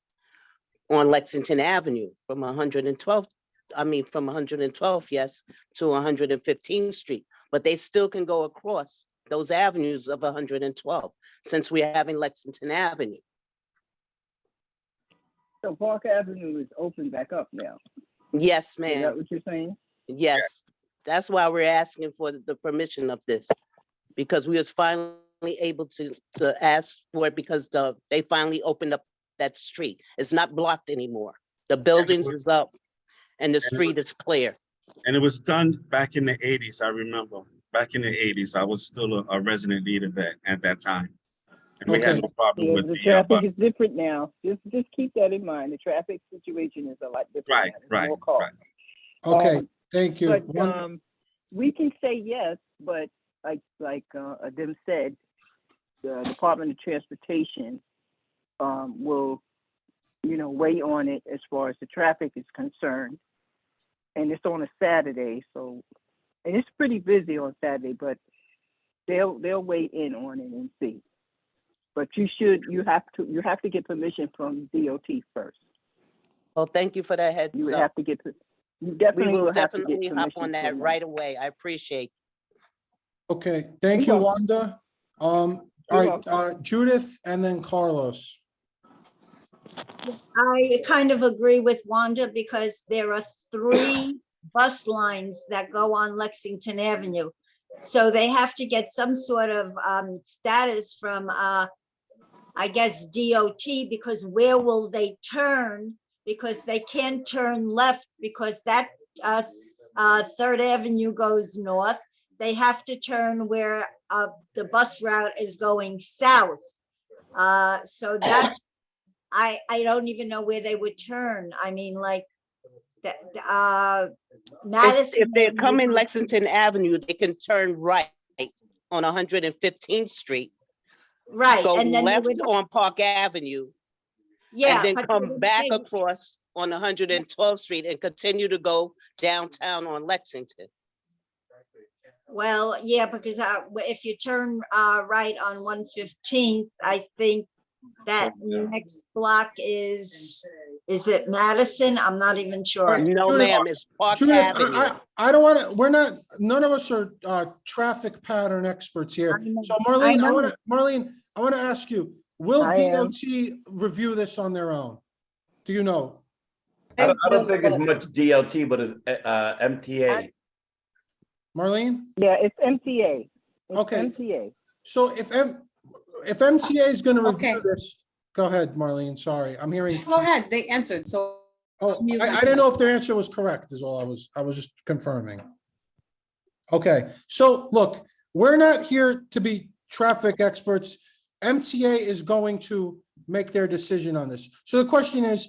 on Lexington Avenue from 112th, yes, to 115th Street. But they still can go across those avenues of 112 since we're having Lexington Avenue.
So Park Avenue is open back up now.
Yes,
Is that
ma'am.
what you're saying?
Yes, that's why we're asking for the permission of this, because we was finally able to ask for it because they finally opened up that street. It's not blocked anymore. The buildings is up and the street is clear.
And it was done back in the 80s, I remember. Back in the 80s, I was still a resident leader at that time. And we had no problem
Yeah,
with
the
the
traffic
bus.
is different now. Just keep that in mind. The traffic situation is a lot different.
Right,
now. There's
right,
more cars.
Okay, thank you.
But we can say yes, but like Adim said, the Department of Transportation will, weigh on it as far as the traffic is concerned. And it's on a Saturday, and it's pretty busy on Saturday, but they'll weigh in on it and see. but you have to get permission from DOT first.
Well, thank you for that heads
You would
up.
have to get, you
We
definitely
will
will have to get
definitely hop
permission
on that
from
right away. I appreciate.
Okay, thank
You're
you,
welcome.
Wanda. All
You're
right,
welcome.
Judith and then Carlos.
I kind of agree with Wanda because there are 3 bus lines that go on Lexington Avenue. So they have to get some sort of status from, I guess, DOT, because where will they turn? Because they can't turn left because that 3rd Avenue goes north. They have to turn where the bus route is going south. So that's, I don't even know where they would turn. I mean, like, Madison.
If they're
Avenue-
coming Lexington Avenue, they can turn right on 115th Street.
Right,
Go
and then they
left
would,
on Park Avenue,
yeah.
and then
but
come
they-
back
they-
across on 112th Street and continue to go downtown on Lexington.
Well, yeah, because if you turn right on 115th, I think that next block is it Madison? I'm not even sure.
No,
Judith,
ma'am, it's Park
Judith,
Avenue.
I don't want to, we're not, none of us are traffic pattern experts here. So Marlene, I want to ask you, will
I am.
DOT review this on their own? Do you know?
I don't think it's much DLT, but it's MTA.
Marlene?
Yeah, it's MTA. It's
Okay.
MTA.
So if MTA is going to review
Okay.
this, go ahead, Marlene, sorry, I'm hearing.
Go ahead, they answered, so.
Oh,
Mute
I
myself.
didn't know if their answer was correct is all I was just confirming. Okay, so look, we're not here to be traffic experts. MTA is going to make their decision on this. So the question is,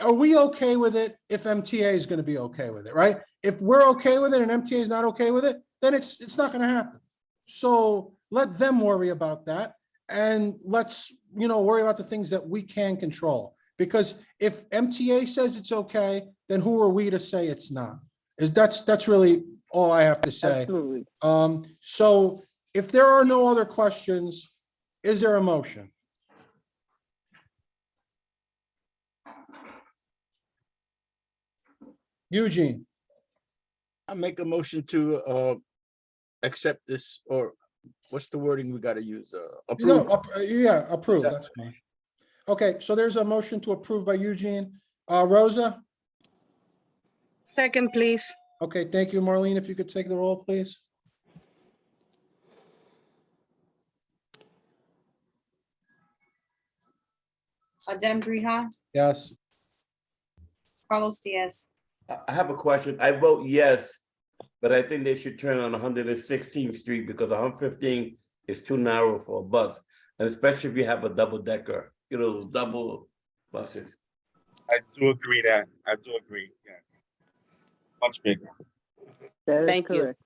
are we okay with it if MTA is going to be okay with it, right? If we're okay with it and MTA is not okay with it, then it's not going to happen. So let them worry about that. And let's, worry about the things that we can control. Because if MTA says it's okay, then who are we to say it's not? That's really all I have to say.
Absolutely.
So if there are no other questions, is there a motion? Eugene,
I make a motion to accept this, or what's the wording we gotta use? Approve.
yeah, approve, that's fine. Okay, so there's a motion to approve by Eugene. Rosa?
Second, please.
Okay, thank you, Marlene. If you could take the roll, please.
Adem Briha,
Yes.
Carlos Diaz,
I have a question. I vote yes, but I think they should turn on 116th Street because 115 is too narrow for a bus. And especially if you have a double decker, those double buses.
I do agree that. I do agree. Yeah. Much bigger.
That is
Thank you.
correct.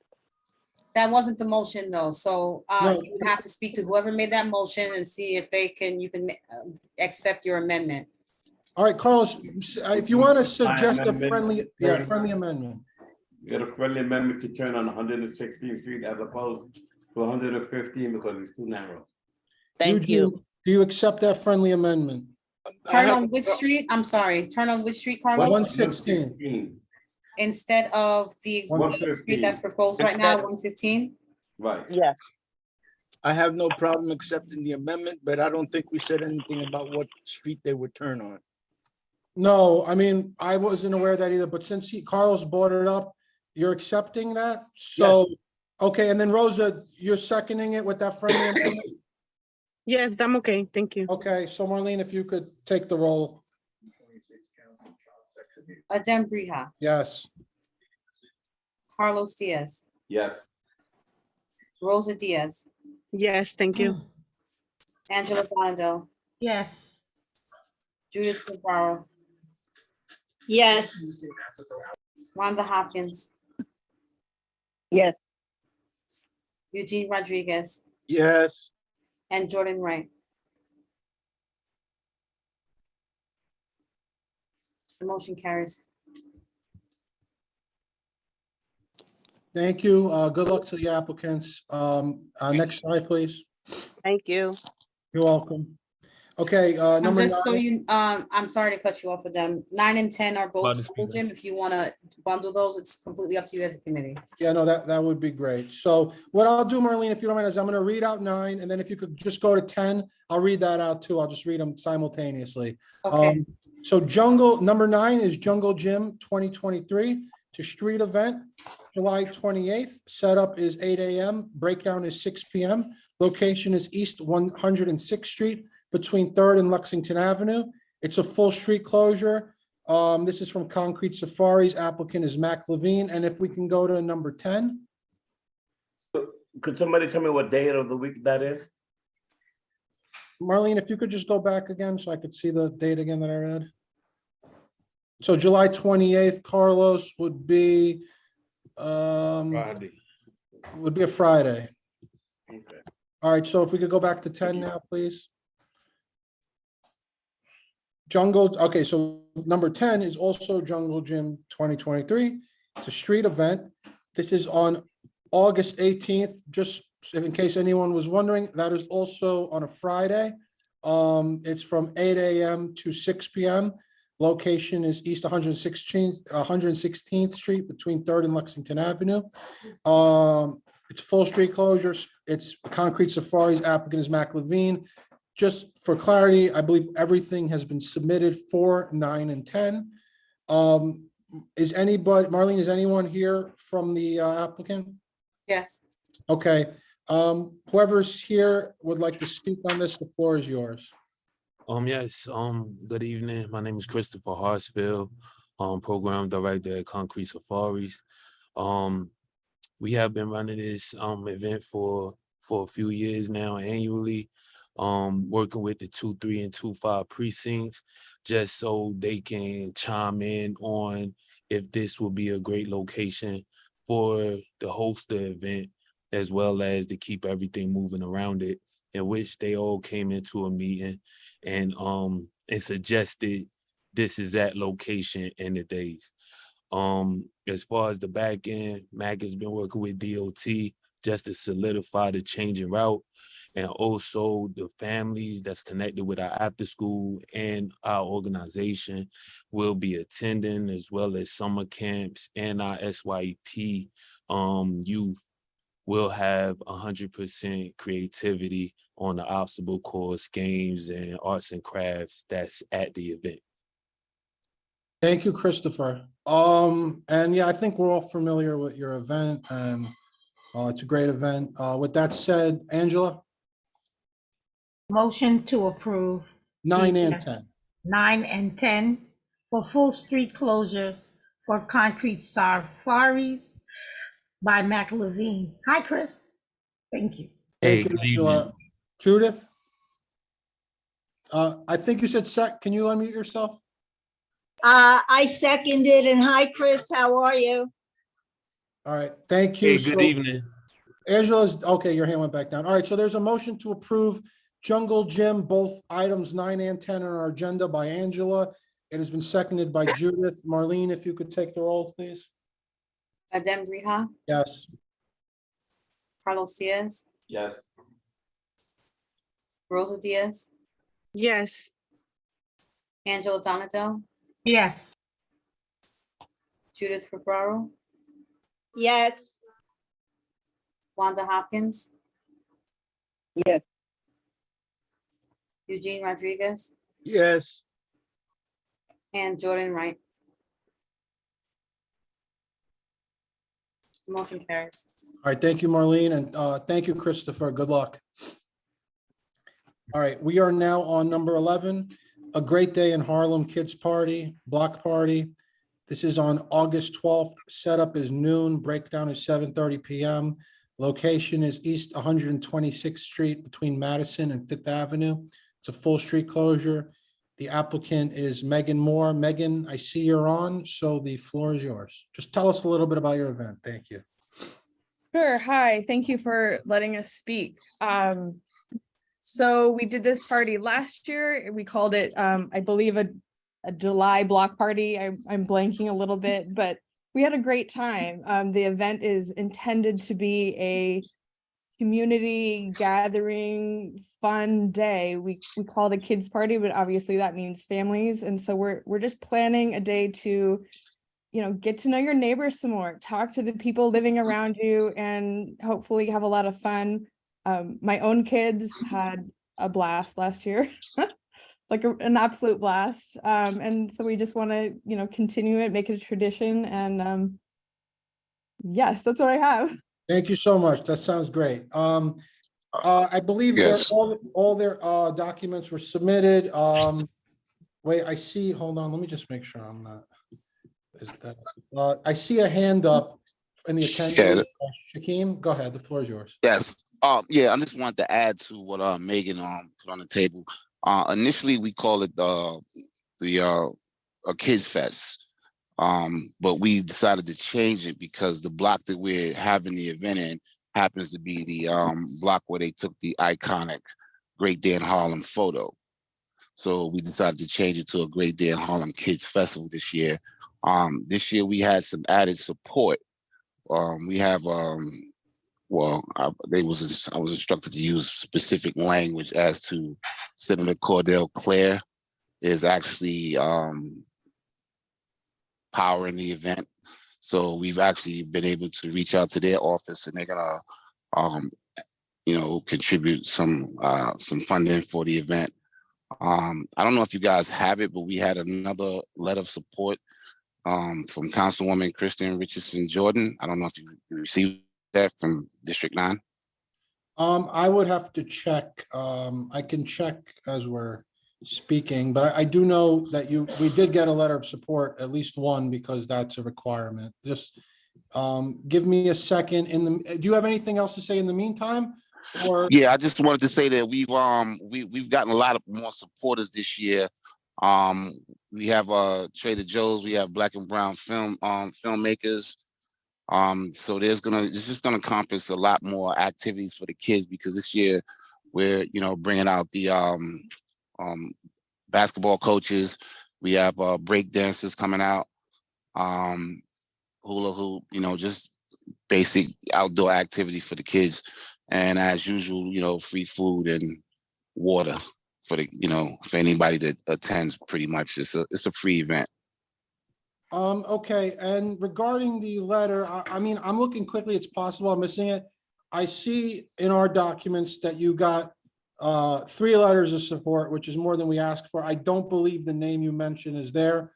that wasn't the motion though, so
No.
you would have to speak to whoever made that motion and see if you can accept your amendment.
All right, Carlos, if you want to suggest a
amendment.
friendly amendment.
You got a friendly amendment to turn on 116th Street as opposed to 115 because it's too narrow.
Thank
Eugene,
you.
do you accept that friendly amendment?
Turn on which street? I'm sorry, turn on which street, Carlos?
116.
Instead of the street that's proposed right now, 115?
Right.
Yes.
I have no problem accepting the amendment, but I don't think we said anything about what street they would turn on.
No, I mean, I wasn't aware of that either, but since Carlos brought it up, you're accepting that? So, okay, and then Rosa, you're seconding it with that friendly amendment?
Yes, I'm okay. Thank you.
Okay, so Marlene, if you could take the roll.
Adem Briha,
Yes.
Carlos Diaz,
Yes.
Rosa Diaz,
Yes, thank you.
Angela Donado,
Yes.
Judith Navarro,
Yes,
Wanda Hopkins,
Yes.
Eugene Rodriguez,
Yes.
and Jordan Wright. The motion carries.
Thank you. Good luck to the applicants. Next slide, please.
Thank you.
You're welcome. Okay,
And
number
just so
9.
you, I'm sorry to cut you off with them. 9 and 10 are both
About to
bundle,
speak.
Jim. If you want to bundle those, it's completely up to you as a committee.
Yeah, no, that would be great. So what I'll do, Marlene, if you don't mind, is I'm gonna read out 9, and then if you could just go to 10, I'll read that out too. I'll just read them simultaneously.
Okay.
So number 9 is Jungle Gym 2023 to street event, July 28th. Setup is 8 a.m. Breakdown is 6 p.m. Location is East 106th Street between 3rd and Lexington Avenue. It's a full street closure. This is from Concrete Safaris. Applicant is Mac Levine. And if we can go to number 10.
Could somebody tell me what day of the week that is?
Marlene, if you could just go back again so I could see the date again that I read. So July 28th, Carlos, would be
Friday.
would be a Friday.
Okay.
All right, so if we could go back to 10 now, please. Jungle, okay, so number 10 is also Jungle Gym 2023. It's a street event. This is on August 18th, just in case anyone was wondering, that is also on a Friday. It's from 8 a.m. to 6 p.m. Location is East 116th Street between 3rd and Lexington Avenue. It's full street closures. It's Concrete Safaris. Applicant is Mac Levine. Just for clarity, I believe everything has been submitted for 9 and 10. Is anybody, Marlene, is anyone here from the applicant?
Yes.
Okay, whoever's here would like to speak on this, the floor is yours.
Yes, good evening. My name is Christopher Hartsfield, Program Director at Concrete Safaris. We have been running this event for a few years now annually, working with the 2, 3, and 2, 5 precincts, just so they can chime in on if this will be a great location for the host the event, as well as to keep everything moving around it, in which they all came into a meeting and suggested this is that location and the days. As far as the back end, Mac has been working with DOT just to solidify the change in route, and also the families that's connected with our after school and our organization will be attending, as well as summer camps, and our SYP youth will have 100% creativity on the obstacle course, games, and arts and crafts that's at the event.
Thank you, Christopher. And yeah, I think we're all familiar with your event, and it's a great event. With that said, Angela?
Motion to approve.
9 and 10.
9 and 10 for full street closures for Concrete Safaris by Mac Levine. Hi, Chris. Thank you.
Hey,
Thank you,
good
Angela.
evening.
Judith? I think you said can you unmute yourself?
I seconded, and hi, Chris, how are you?
All right, thank you.
Hey, good evening.
Angela's, okay, your hand went back down. All right, so there's a motion to approve Jungle Gym, both items 9 and 10 on our agenda by Angela. It has been seconded by Judith. Marlene, if you could take the roll, please.
Adem Briha,
Yes.
Carlos Diaz,
Yes.
Rosa Diaz,
Yes.
Angela Donato,
Yes.
Judith Ferraro,
Yes.
Wanda Hopkins,
Yes.
Eugene Rodriguez,
Yes.
and Jordan Wright. Motion carries.
All right, thank you, Marlene, and thank you, Christopher. Good luck. All right, we are now on number 11, A Great Day in Harlem Kids Party, Block Party. This is on August 12th. Setup is noon, breakdown is 7:30 p.m. Location is East 126th Street between Madison and Fifth Avenue. It's a full street closure. The applicant is Megan Moore. Megan, I see you're on, so the floor is yours. Just tell us a little bit about your event. Thank you.
Sure. Hi, thank you for letting us speak. So we did this party last year. We called it, I believe, a July block party. I'm blanking a little bit, but we had a great time. The event is intended to be a community gathering, fun day. We call it a kids party, but obviously that means families. And so we're just planning a day to, get to know your neighbors some more, talk to the people living around you, and hopefully have a lot of fun. My own kids had a blast last year, like an absolute blast. And so we just want to, continue it, make it a tradition. And yes, that's what I have.
Thank you so much. That sounds great. I believe
Yes.
all their documents were submitted. Wait, I see, hold on, let me just make sure I'm not. I see a hand up in the attendee. Shaquem, go ahead, the floor is yours.
Yes. Yeah, I just wanted to add to what Megan put on the table. Initially, we call it the Kids Fest, but we decided to change it because the block that we're having the event in happens to be the block where they took the iconic Great Day in Harlem photo. So we decided to change it to a Great Day in Harlem Kids Festival this year. This year we had some added support. We have well, I was instructed to use specific language as to Senator Cordell Clare is actually powering the event. So we've actually been able to reach out to their office, and they're gonna contribute some funding for the event. I don't know if you guys have it, but we had another letter of support from Councilwoman Kristen Richardson Jordan. I don't know if you received that from District 9.
I would have to check. I can check as we're speaking, but I do know that we did get a letter of support, at least one, because that's a requirement. Just give me a second. Do you have anything else to say in the meantime? Or
Yeah, I just wanted to say that we've gotten a lot of more supporters this year. We have Trader Joe's, we have Black and Brown filmmakers. So it's just gonna encompass a lot more activities for the kids, because this year we're bringing out the basketball coaches. We have break dancers coming out, hula hoop, just basic outdoor activity for the kids. And as usual, free food and water for for anybody that attends. Pretty much, it's a free event.
Okay, and regarding the letter, I mean, I'm looking quickly, it's possible I'm missing it. I see in our documents that you got 3 letters of support, which is more than we asked for. I don't believe the name you mentioned is there,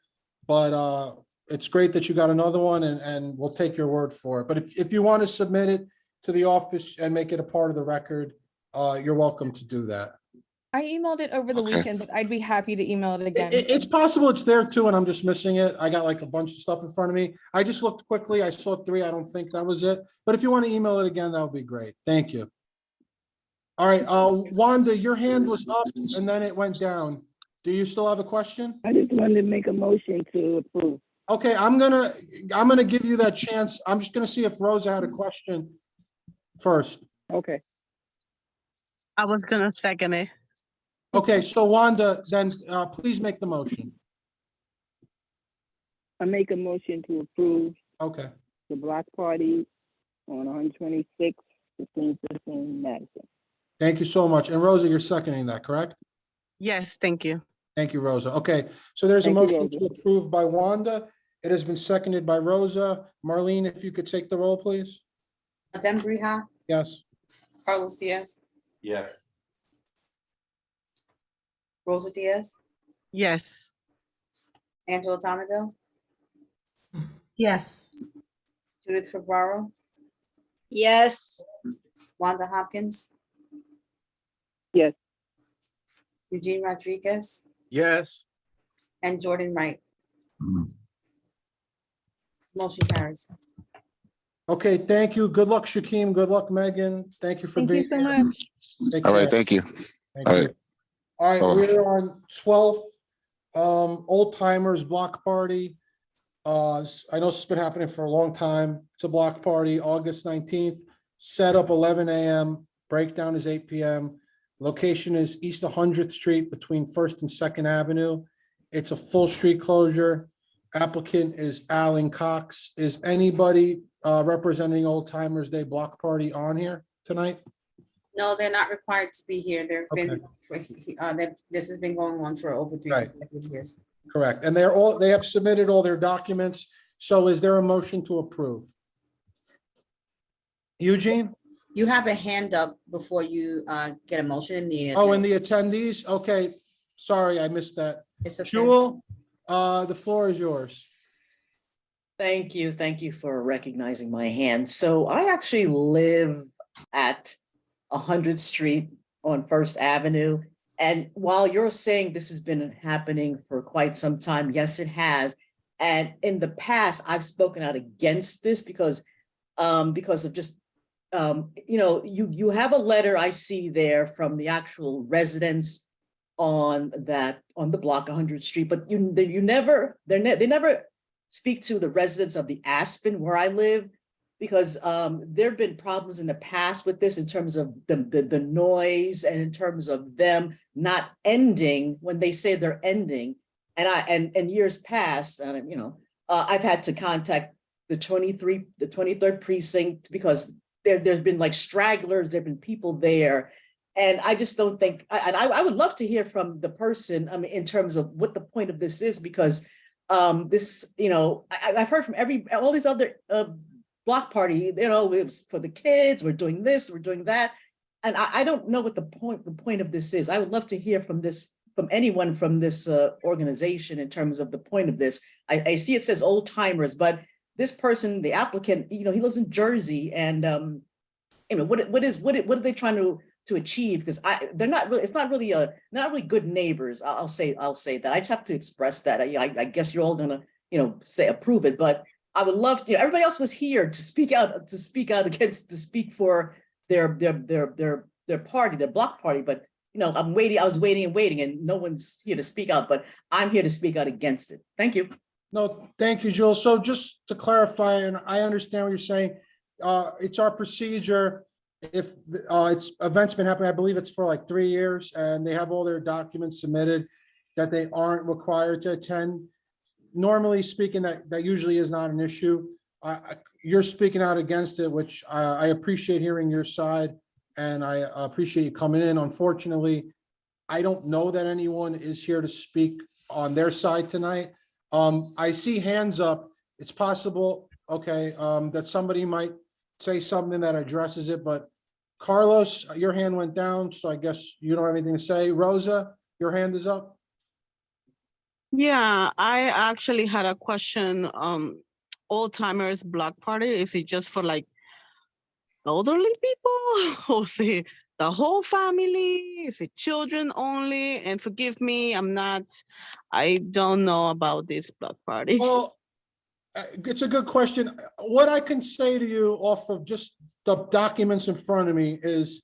but it's great that you got another one, and we'll take your word for it. But if you want to submit it to the office and make it a part of the record, you're welcome to do that.
I emailed it over the weekend, but I'd be happy to email it again.
It's possible it's there too, and I'm just missing it. I got like a bunch of stuff in front of me. I just looked quickly. I saw 3. I don't think that was it. But if you want to email it again, that would be great. Thank you. All right, Wanda, your hand was up and then it went down. Do you still have a question?
I just wanted to make a motion to approve.
Okay, I'm gonna give you that chance. I'm just gonna see if Rosa had a question first.
Okay.
I was gonna second it.
Okay, so Wanda, then please make the motion.
I make a motion to approve
Okay,
the block party on 126, 1515 Madison.
thank you so much. And Rosa, you're seconding that, correct?
Yes, thank you.
Thank you, Rosa. Okay, so there's a
Thank you,
motion
Rosa.
to approve by Wanda. It has been seconded by Rosa. Marlene, if you could take the roll, please.
Dembreha,
Yes.
Carlos Diaz,
Yes.
Rosa Diaz,
Yes.
Angela Tomato,
Yes.
Judith Ferraro,
Yes.
Wanda Hopkins,
Yes.
Eugene Rodriguez,
Yes.
and Jordan Wright. Motion carries.
Okay, thank you. Good luck, Shaquem. Good luck, Megan. Thank you for
Thank
being
you so
here.
much.
Take
All right,
care.
thank you.
Thank
All
you.
right.
All right,
Bye-bye.
we're on 12th, Old Timers Block Party. I know this has been happening for a long time. It's a block party, August 19th, set up 11 a.m., breakdown is 8 p.m. Location is East 100th Street between 1st and 2nd Avenue. It's a full street closure. Applicant is Alan Cox. Is anybody representing Old Timers Day Block Party on here? tonight?
No, they're not required to be here. They've
Okay.
been, this has been going on for over three
Right.
years.
Correct. And they have submitted all their documents. So is there a motion to approve? Eugene?
You have a hand up before you get a motion in the.
Oh, and the attendees? Okay, sorry, I missed that.
It's okay.
Jewel, the floor is yours.
Thank you. Thank you for recognizing my hand. So I actually live at 100th Street on First Avenue. And while you're saying this has been happening for quite some time, yes, it has. And in the past, I've spoken out against this because of just, you have a letter I see there from the actual residents on the block 100th Street, but they never speak to the residents of the Aspen where I live, because there have been problems in the past with this in terms of the noise and in terms of them not ending when they say they're ending. And years past, I've had to contact the 23rd precinct because there's been like stragglers, there've been people there. And I just don't think, I would love to hear from the person, in terms of what the point of this is, because this, I've heard from all these other block party, it was for the kids, we're doing this, we're doing that. And I don't know what the point of this is. I would love to hear from anyone from this organization in terms of the point of this. I see it says old timers, but this person, the applicant, he lives in Jersey, and what are they trying to achieve? Because they're not really, it's not really good neighbors. I'll say that. I just have to express that. I guess you're all gonna say approve it, but I would love to. Everybody else was here to speak out to speak for their party, their block party, but I was waiting, and no one's here to speak out, but I'm here to speak out against it. Thank you.
No, thank you, Joel. So just to clarify, and I understand what you're saying, it's our procedure. If it's events been happening, I believe it's for like 3 years, and they have all their documents submitted that they aren't required to attend. Normally speaking, that usually is not an issue. You're speaking out against it, which I appreciate hearing your side, and I appreciate you coming in. Unfortunately, I don't know that anyone is here to speak on their side tonight. I see hands up. It's possible, okay, that somebody might say something that addresses it, but Carlos, your hand went down, so I guess you don't have anything to say. Rosa, your hand is up.
Yeah, I actually had a question. Old timers block party, is it just for like elderly people or is it the whole family? Is it children only? And forgive me, I don't know about this block party.
Well, it's a good question. What I can say to you off of just the documents in front of me is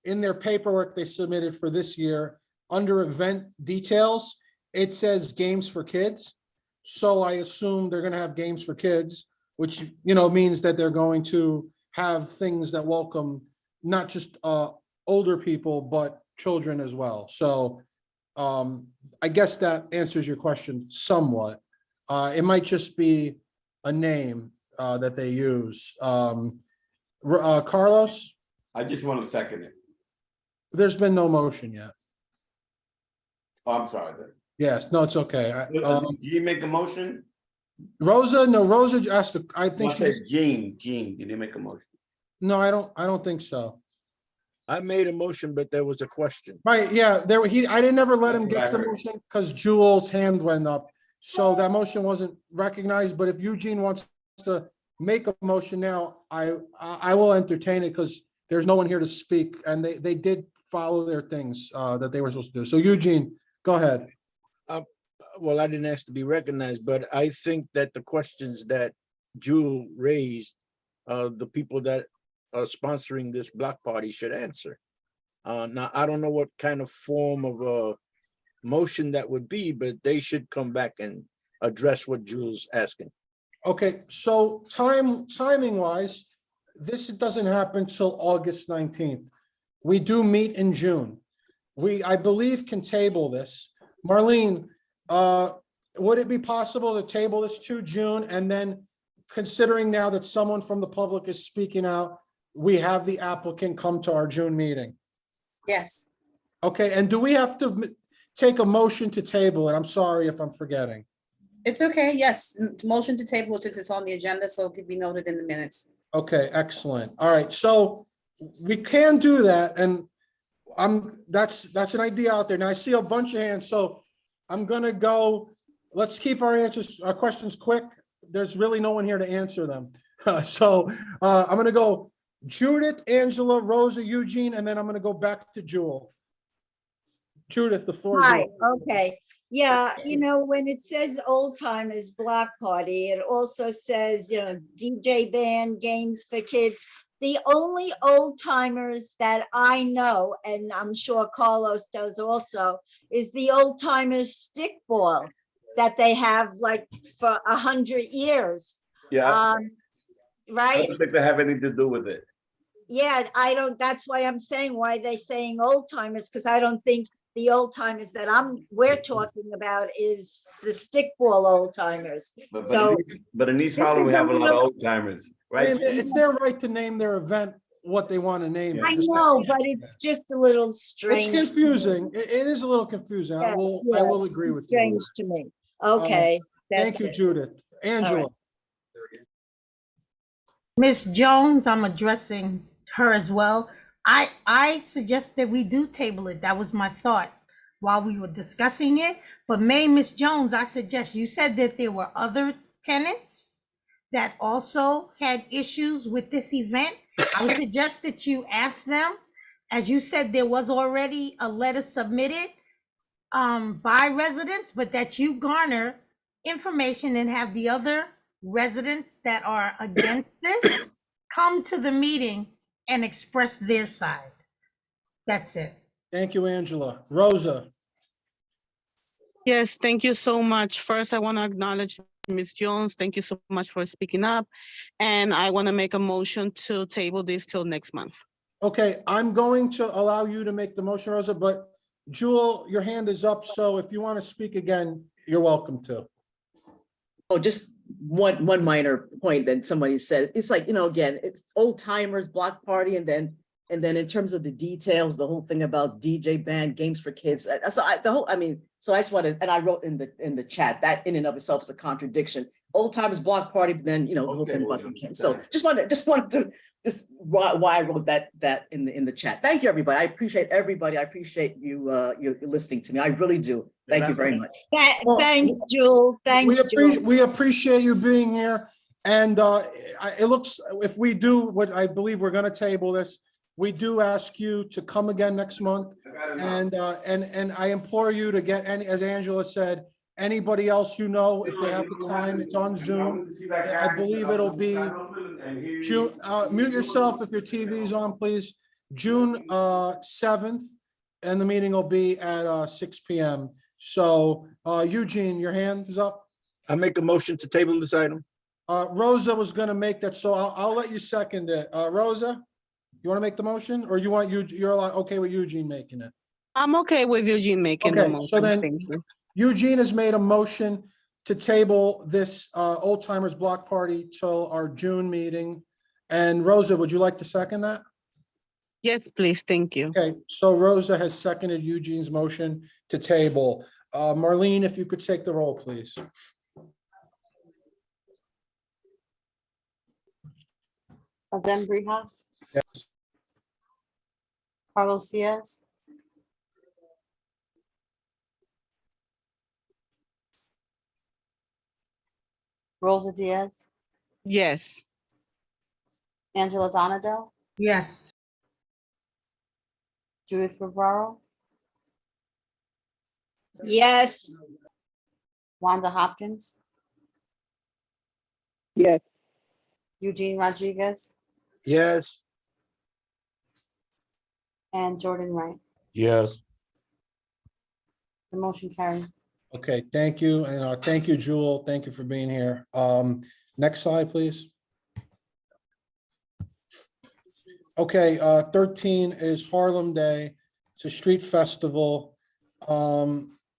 in their paperwork they submitted for this year, under event details, it says games for kids. So I assume they're going to have games for kids, which means that they're going to have things that welcome not just older people, but children as well. So I guess that answers your question somewhat. It might just be a name that they use. Carlos?
I just want to second it.
There's been no motion yet.
Oh, I'm sorry.
Yes, no, it's okay.
Did you make a motion?
Rosa, no, Rosa asked, I think she just,
Gene, did you make a motion?
no, I don't think so.
I made a motion, but there was a question.
Right, yeah, I didn't ever let him get to the motion because Jewel's hand went up. So that motion wasn't recognized, but if Eugene wants to make a motion now, I will entertain it because there's no one here to speak, and they did follow their things that they were supposed to do. So Eugene, go ahead.
Well, I didn't ask to be recognized, but I think that the questions that Jewel raised, the people that are sponsoring this block party should answer. Now, I don't know what kind of form of a motion that would be, but they should come back and address what Jewel's asking.
Okay, so timing wise, this doesn't happen till August 19th. We do meet in June. I believe can table this. Marlene, would it be possible to table this to June, and then considering now that someone from the public is speaking out, we have the applicant come to our June meeting.
Yes,
Okay, and do we have to take a motion to table it? I'm sorry if I'm forgetting.
it's okay. Yes, motion to table since it's on the agenda, so it could be noted in the minutes.
Okay, excellent. All right, so we can do that, and that's an idea out there. Now I see a bunch of hands, so I'm gonna go, let's keep our questions quick. There's really no one here to answer them. So I'm gonna go Judith, Angela, Rosa, Eugene, and then I'm gonna go back to Jewel. Judith, the floor is
Hi,
yours.
okay. Yeah, when it says old timers block party, it also says, DJ band, games for kids. The only old timers that I know, and I'm sure Carlos does also, is the old timers stickball that they have like for 100 years.
Yeah, I
Right?
don't think they have anything to do with it.
Yeah, that's why I'm saying why they saying old timers, because I don't think the old timers that we're talking about is the stickball old timers.
But in East
this
Harlem,
is
we
a
have a lot of
little-
old timers,
I
right?
mean, it's their right to name their event what they want to name it.
I know, but it's just a little strange.
It's confusing. It is a little confusing. I will
it's
agree with you.
strange to me. Okay.
Thank
that's
you,
it.
Judith. Angela.
Ms. Jones, I'm addressing her as well. I suggest that we do table it. That was my thought while we were discussing it. But Ms. Jones, I suggest, you said that there were other tenants that also had issues with this event. I would suggest that you ask them, as you said, there was already a letter submitted by residents, but that you garner information and have the other residents that are against this come to the meeting and express their side. That's it.
Thank you, Angela. Rosa.
Yes, thank you so much. First, I want to acknowledge Ms. Jones. Thank you so much for speaking up. And I want to make a motion to table this till next month.
Okay, I'm going to allow you to make the motion, Rosa, but Jewel, your hand is up, so if you want to speak again, you're welcome to.
Oh, just one minor point that somebody said. It's like, again, it's old timers block party, and then in terms of the details, the whole thing about DJ band, games for kids. So I just wanted, and I wrote in the chat that in and of itself is a contradiction. Old timers block party, but then the whole thing about the camp. So just wanted to why I wrote that in the chat. Thank you, everybody. I appreciate everybody. I appreciate you you listening to me. I really do. Thank you very much.
Thanks, Jewel. Thanks, Jewel.
We appreciate you being here. And it looks, if we do what I believe we're going to table this, we do ask you to come again next month. And I implore you to get as Angela said, anybody else if they have the time, it's on Zoom. I believe it'll be June. Mute yourself if your TV is on, please. June 7th, and the meeting will be at 6 p.m. So Eugene, your hand is up.
I make a motion to table this item.
Rosa was going to make that, so I'll let you second it. Rosa, you want to make the motion, or you're okay with Eugene making it?
I'm okay with Eugene making the
Okay,
motion.
so then
Thank you.
Eugene has made a motion to table this old timers block party till our June meeting. And Rosa, would you like to second that?
Yes, please. Thank you.
Okay, so Rosa has seconded Eugene's motion to table. Marlene, if you could take the roll, please.
Adem Brija,
Yes.
Carlos Diaz, Rosa Diaz,
Yes.
Angela Donadell,
Yes.
Judith Rivero,
Yes.
Wanda Hopkins,
Yes.
Eugene Rodriguez,
Yes.
and Jordan Wright.
Yes.
The motion carries.
Okay, thank you. And thank you, Jewel. Thank you for being here. Next slide, please. Okay, 13 is Harlem Day. It's a street festival.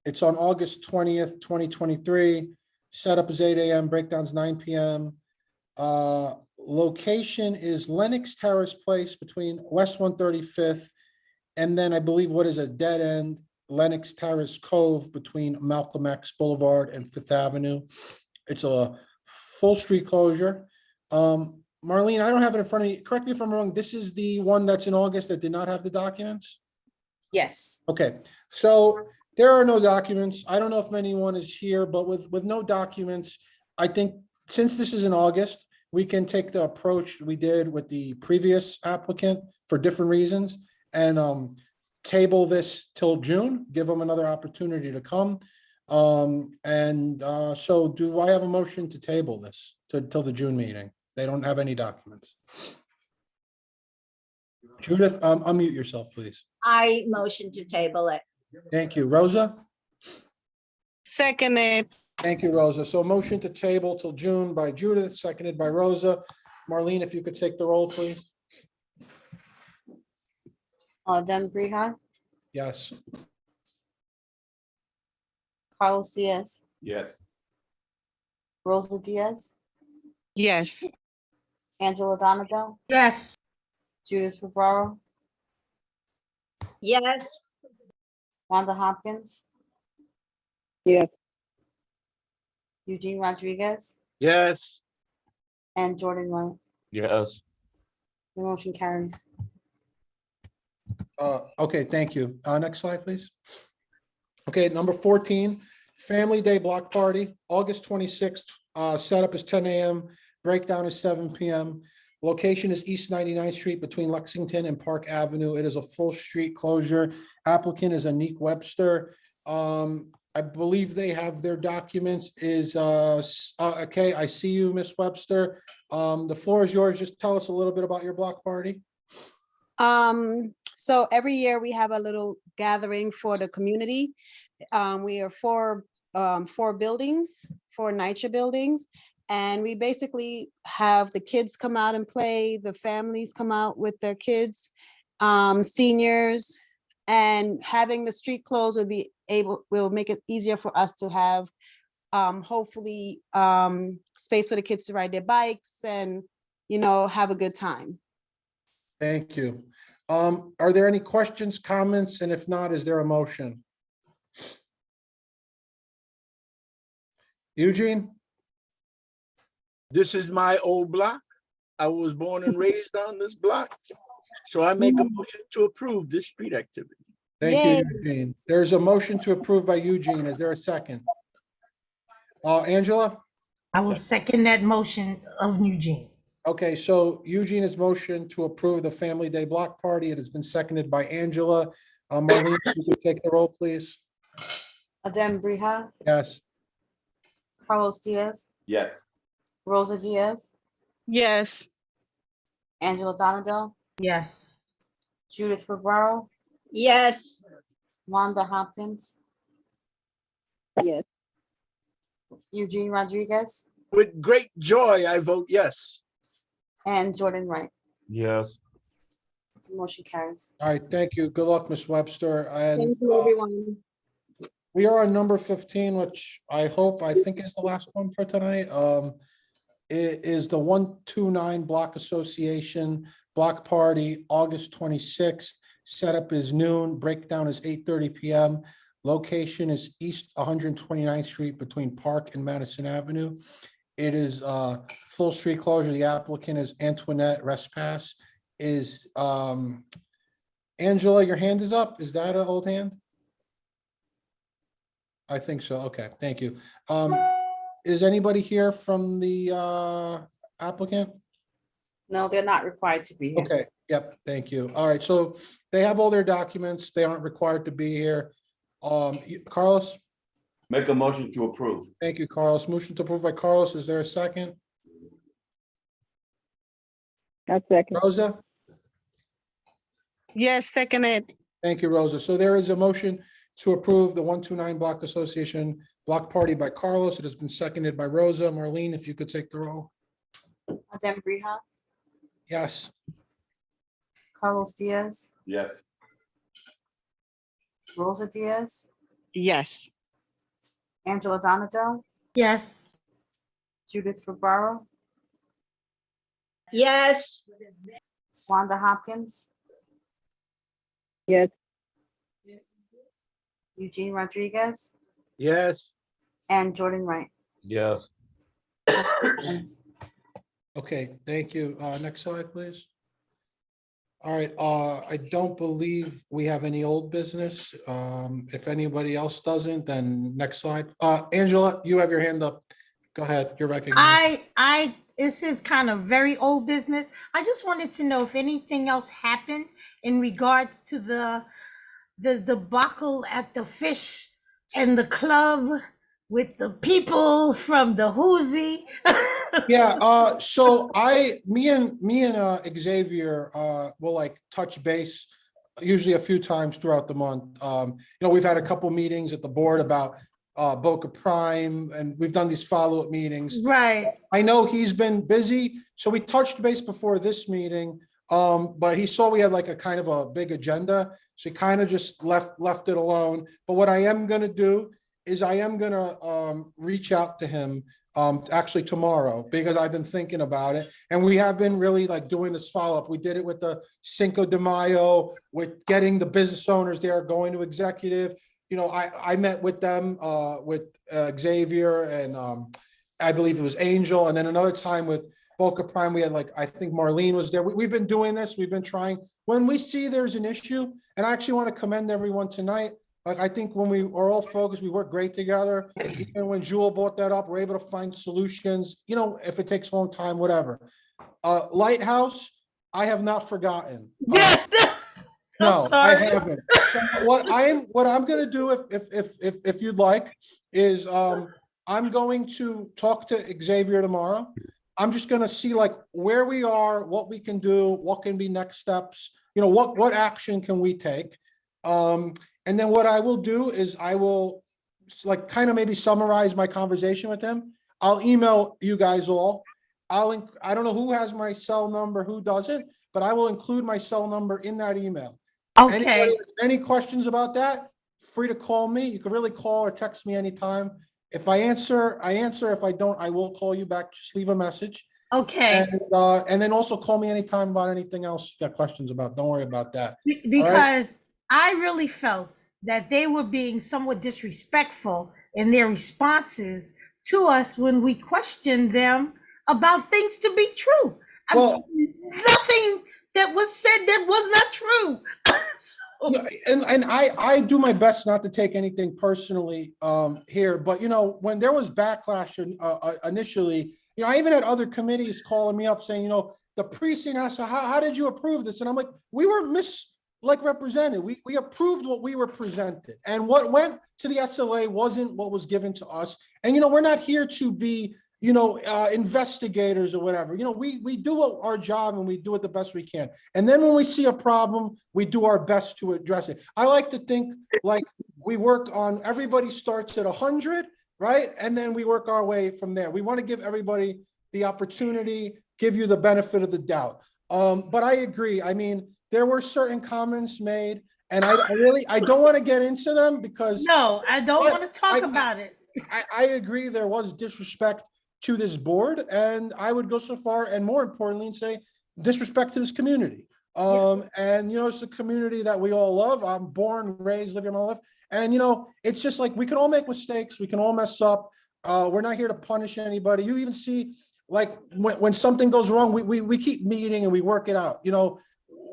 It's on August 20th, 2023. Setup is 8 a.m., breakdown's 9 p.m. Location is Lennox Terrace Place between West 135th and then I believe what is a dead end, Lennox Terrace Cove between Malcolm X Boulevard and Fifth Avenue. It's a full street closure. Marlene, I don't have it in front of me. Correct me if I'm wrong. This is the one that's in August that did not have the documents?
Yes.
Okay, so there are no documents. I don't know if anyone is here, but with no documents, I think since this is in August, we can take the approach we did with the previous applicant for different reasons and table this till June, give them another opportunity to come. So do I have a motion to table this till the June meeting? They don't have any documents. Judith, unmute yourself, please.
I motion to table it.
Thank you. Rosa?
Seconded.
Thank you, Rosa. So motion to table till June by Judith, seconded by Rosa. Marlene, if you could take the roll, please.
Dem Brija,
Yes.
Carlos Diaz,
Yes.
Rosa Diaz,
Yes.
Angela Donadell,
Yes.
Judith Rivera,
Yes,
Wanda Hopkins,
Yes.
Eugene Rodriguez,
Yes.
and Jordan Wright.
Yes.
The motion carries.
Okay, thank you. Next slide, please. Okay, number 14, Family Day Block Party, August 26th. Setup is 10 a.m., breakdown is 7 p.m. Location is East 99th Street between Lexington and Park Avenue. It is a full street closure. Applicant is Anique Webster. I believe they have their documents okay, I see you, Miss Webster. The floor is yours. Just tell us a little bit about your block party.
So every year we have a little gathering for the community. We are four buildings, 4 NYCHA buildings. And we basically have the kids come out and play, the families come out with their kids, seniors, and having the street closed will make it easier for us to have hopefully space for the kids to ride their bikes and, have a good time.
Thank you. Are there any questions, comments? And if not, is there a motion? Eugene?
This is my old block. I was born and raised on this block. So I make a motion to approve this street activity.
Thank you, Eugene. There's a motion to approve by Eugene. Is there a second? Angela?
I will second that motion of Eugene's.
Okay, so Eugene has motion to approve the Family Day Block Party. It has been seconded by Angela. Marlene, if you could take the roll, please.
Dem Brija,
Yes.
Carlos Diaz,
Yes.
Rosa Diaz,
Yes.
Angela Donadell,
Yes.
Judith Rivera,
yes,
Wanda Hopkins,
Yes.
Eugene Rodriguez,
With great joy, I vote yes.
and Jordan Wright.
Yes.
The motion carries.
All right, thank you. Good luck, Miss Webster. And
Thank you, everyone.
we are on number 15, which I think is the last one for tonight. It is the 129 Block Association Block Party, August 26th. Setup is noon, breakdown is 8:30 p.m. Location is East 129th Street between Park and Madison Avenue. It is full street closure. The applicant is Antoinette Respass. Is Angela, your hand is up? Is that an old hand? I think so. Okay, thank you. Is anybody here from the applicant?
No, they're not required to be here.
Okay, yep, thank you. All right, so they have all their documents. They aren't required to be here. Carlos?
Make a motion to approve.
Thank you, Carlos. Motion to approve by Carlos. Is there a second?
I second.
Rosa?
Yes, seconded.
Thank you, Rosa. So there is a motion to approve the 129 Block Association Block Party by Carlos. It has been seconded by Rosa. Marlene, if you could take the roll.
Dem Brija,
Yes.
Carlos Diaz,
Yes.
Rosa Diaz,
Yes.
Angela Donadell,
Yes.
Judith Rivera,
Yes.
Wanda Hopkins,
Yes.
Eugene Rodriguez,
Yes.
and Jordan Wright.
Yes.
Okay, thank you. Next slide, please. All right, I don't believe we have any old business. If anybody else doesn't, then next slide. Angela, you have your hand up. Go ahead, you're recognized.
This is kind of very old business. I just wanted to know if anything else happened in regards to the debacle at the fish and the club with the people from the Whoozy.
Yeah, so me and Xavier will like touch base usually a few times throughout the month. We've had a couple meetings at the board about Boca Prime, and we've done these follow-up meetings.
Right.
I know he's been busy, so we touched base before this meeting, but he saw we had like a kind of a big agenda, so he kind of just left it alone. But what I am gonna do is I am gonna reach out to him actually tomorrow, because I've been thinking about it, and we have been really like doing this follow-up. We did it with the Cinco de Mayo, with getting the business owners there, going to executive. I met with them, with Xavier, and I believe it was Angel, and then another time with Boca Prime, we had I think Marlene was there. We've been doing this, we've been trying. When we see there's an issue, and I actually want to commend everyone tonight, I think when we are all focused, we work great together. Even when Jewel brought that up, we're able to find solutions, if it takes a long time, whatever. Lighthouse, I have not forgotten.
Yes,
no, I
sorry.
haven't. So what I'm gonna do, if you'd like, is I'm going to talk to Xavier tomorrow. I'm just gonna see where we are, what we can do, what can be next steps, what action can we take. And then what I will do is I will kind of maybe summarize my conversation with him. I'll email you guys all. I don't know who has my cell number, who doesn't, but I will include my cell number in that email.
Okay.
Anybody has any questions about that, free to call me. You can really call or text me anytime. If I answer, I answer. If I don't, I will call you back. Just leave a message.
Okay.
And then also call me anytime about anything else you got questions about. Don't worry about that.
Because I really felt that they were being somewhat disrespectful in their responses to us when we questioned them about things to be true.
Well,
nothing that was said that was not true.
And I do my best not to take anything personally here, but when there was backlash initially, I even had other committees calling me up saying, the precinct asked, how did you approve this? And I'm like, we were represented. We approved what we were presented, and what went to the SLA wasn't what was given to us. And we're not here to be investigators or whatever. We do our job, and we do it the best we can. And then when we see a problem, we do our best to address it. I like to think we work on, everybody starts at 100, right? And then we work our way from there. We want to give everybody the opportunity, give you the benefit of the doubt. But I agree. I mean, there were certain comments made, and I don't want to get into them because
no, I don't want to talk about it.
I agree there was disrespect to this board, and I would go so far, and more importantly, and say disrespect to this community. And it's a community that we all love. I'm born, raised, lived here my life, and it's just we can all make mistakes, we can all mess up. We're not here to punish anybody. You even see when something goes wrong, we keep meeting and we work it out.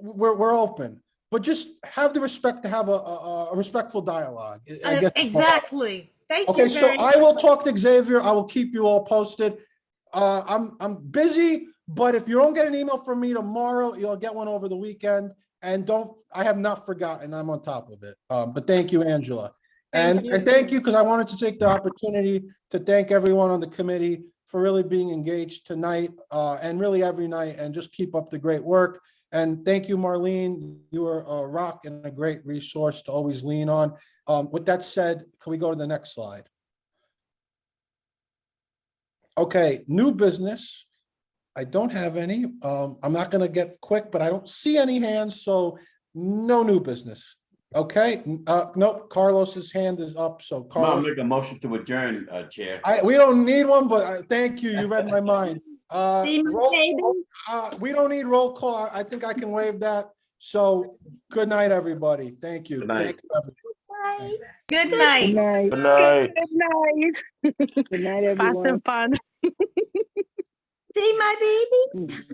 We're open, but just have the respect to have a respectful dialogue. I guess.
Exactly. Thank you.
Okay, so I will talk to Xavier. I will keep you all posted. I'm busy, but if you don't get an email from me tomorrow, you'll get one over the weekend. And I have not forgotten. I'm on top of it. But thank you, Angela. And thank you, because I wanted to take the opportunity to thank everyone on the committee for really being engaged tonight and really every night, and just keep up the great work. And thank you, Marlene. You are a rock and a great resource to always lean on. With that said, can we go to the next slide? Okay, new business. I don't have any. I'm not going to get quick, but I don't see any hands, so no new business. Okay, nope, Carlos's hand is up, so
I'll
Carlos.
make a motion to adjourn, Chair.
We don't need one, but thank you. You read my mind.
See my baby?
We don't need roll call. I think I can waive that. So good night, everybody. Thank you.
Good night.
Thank you, everybody.
Good
Good
night.
night.
Good night.
Good night.
Good night,
Fast
everyone.
and fun.
See my baby?
Mm.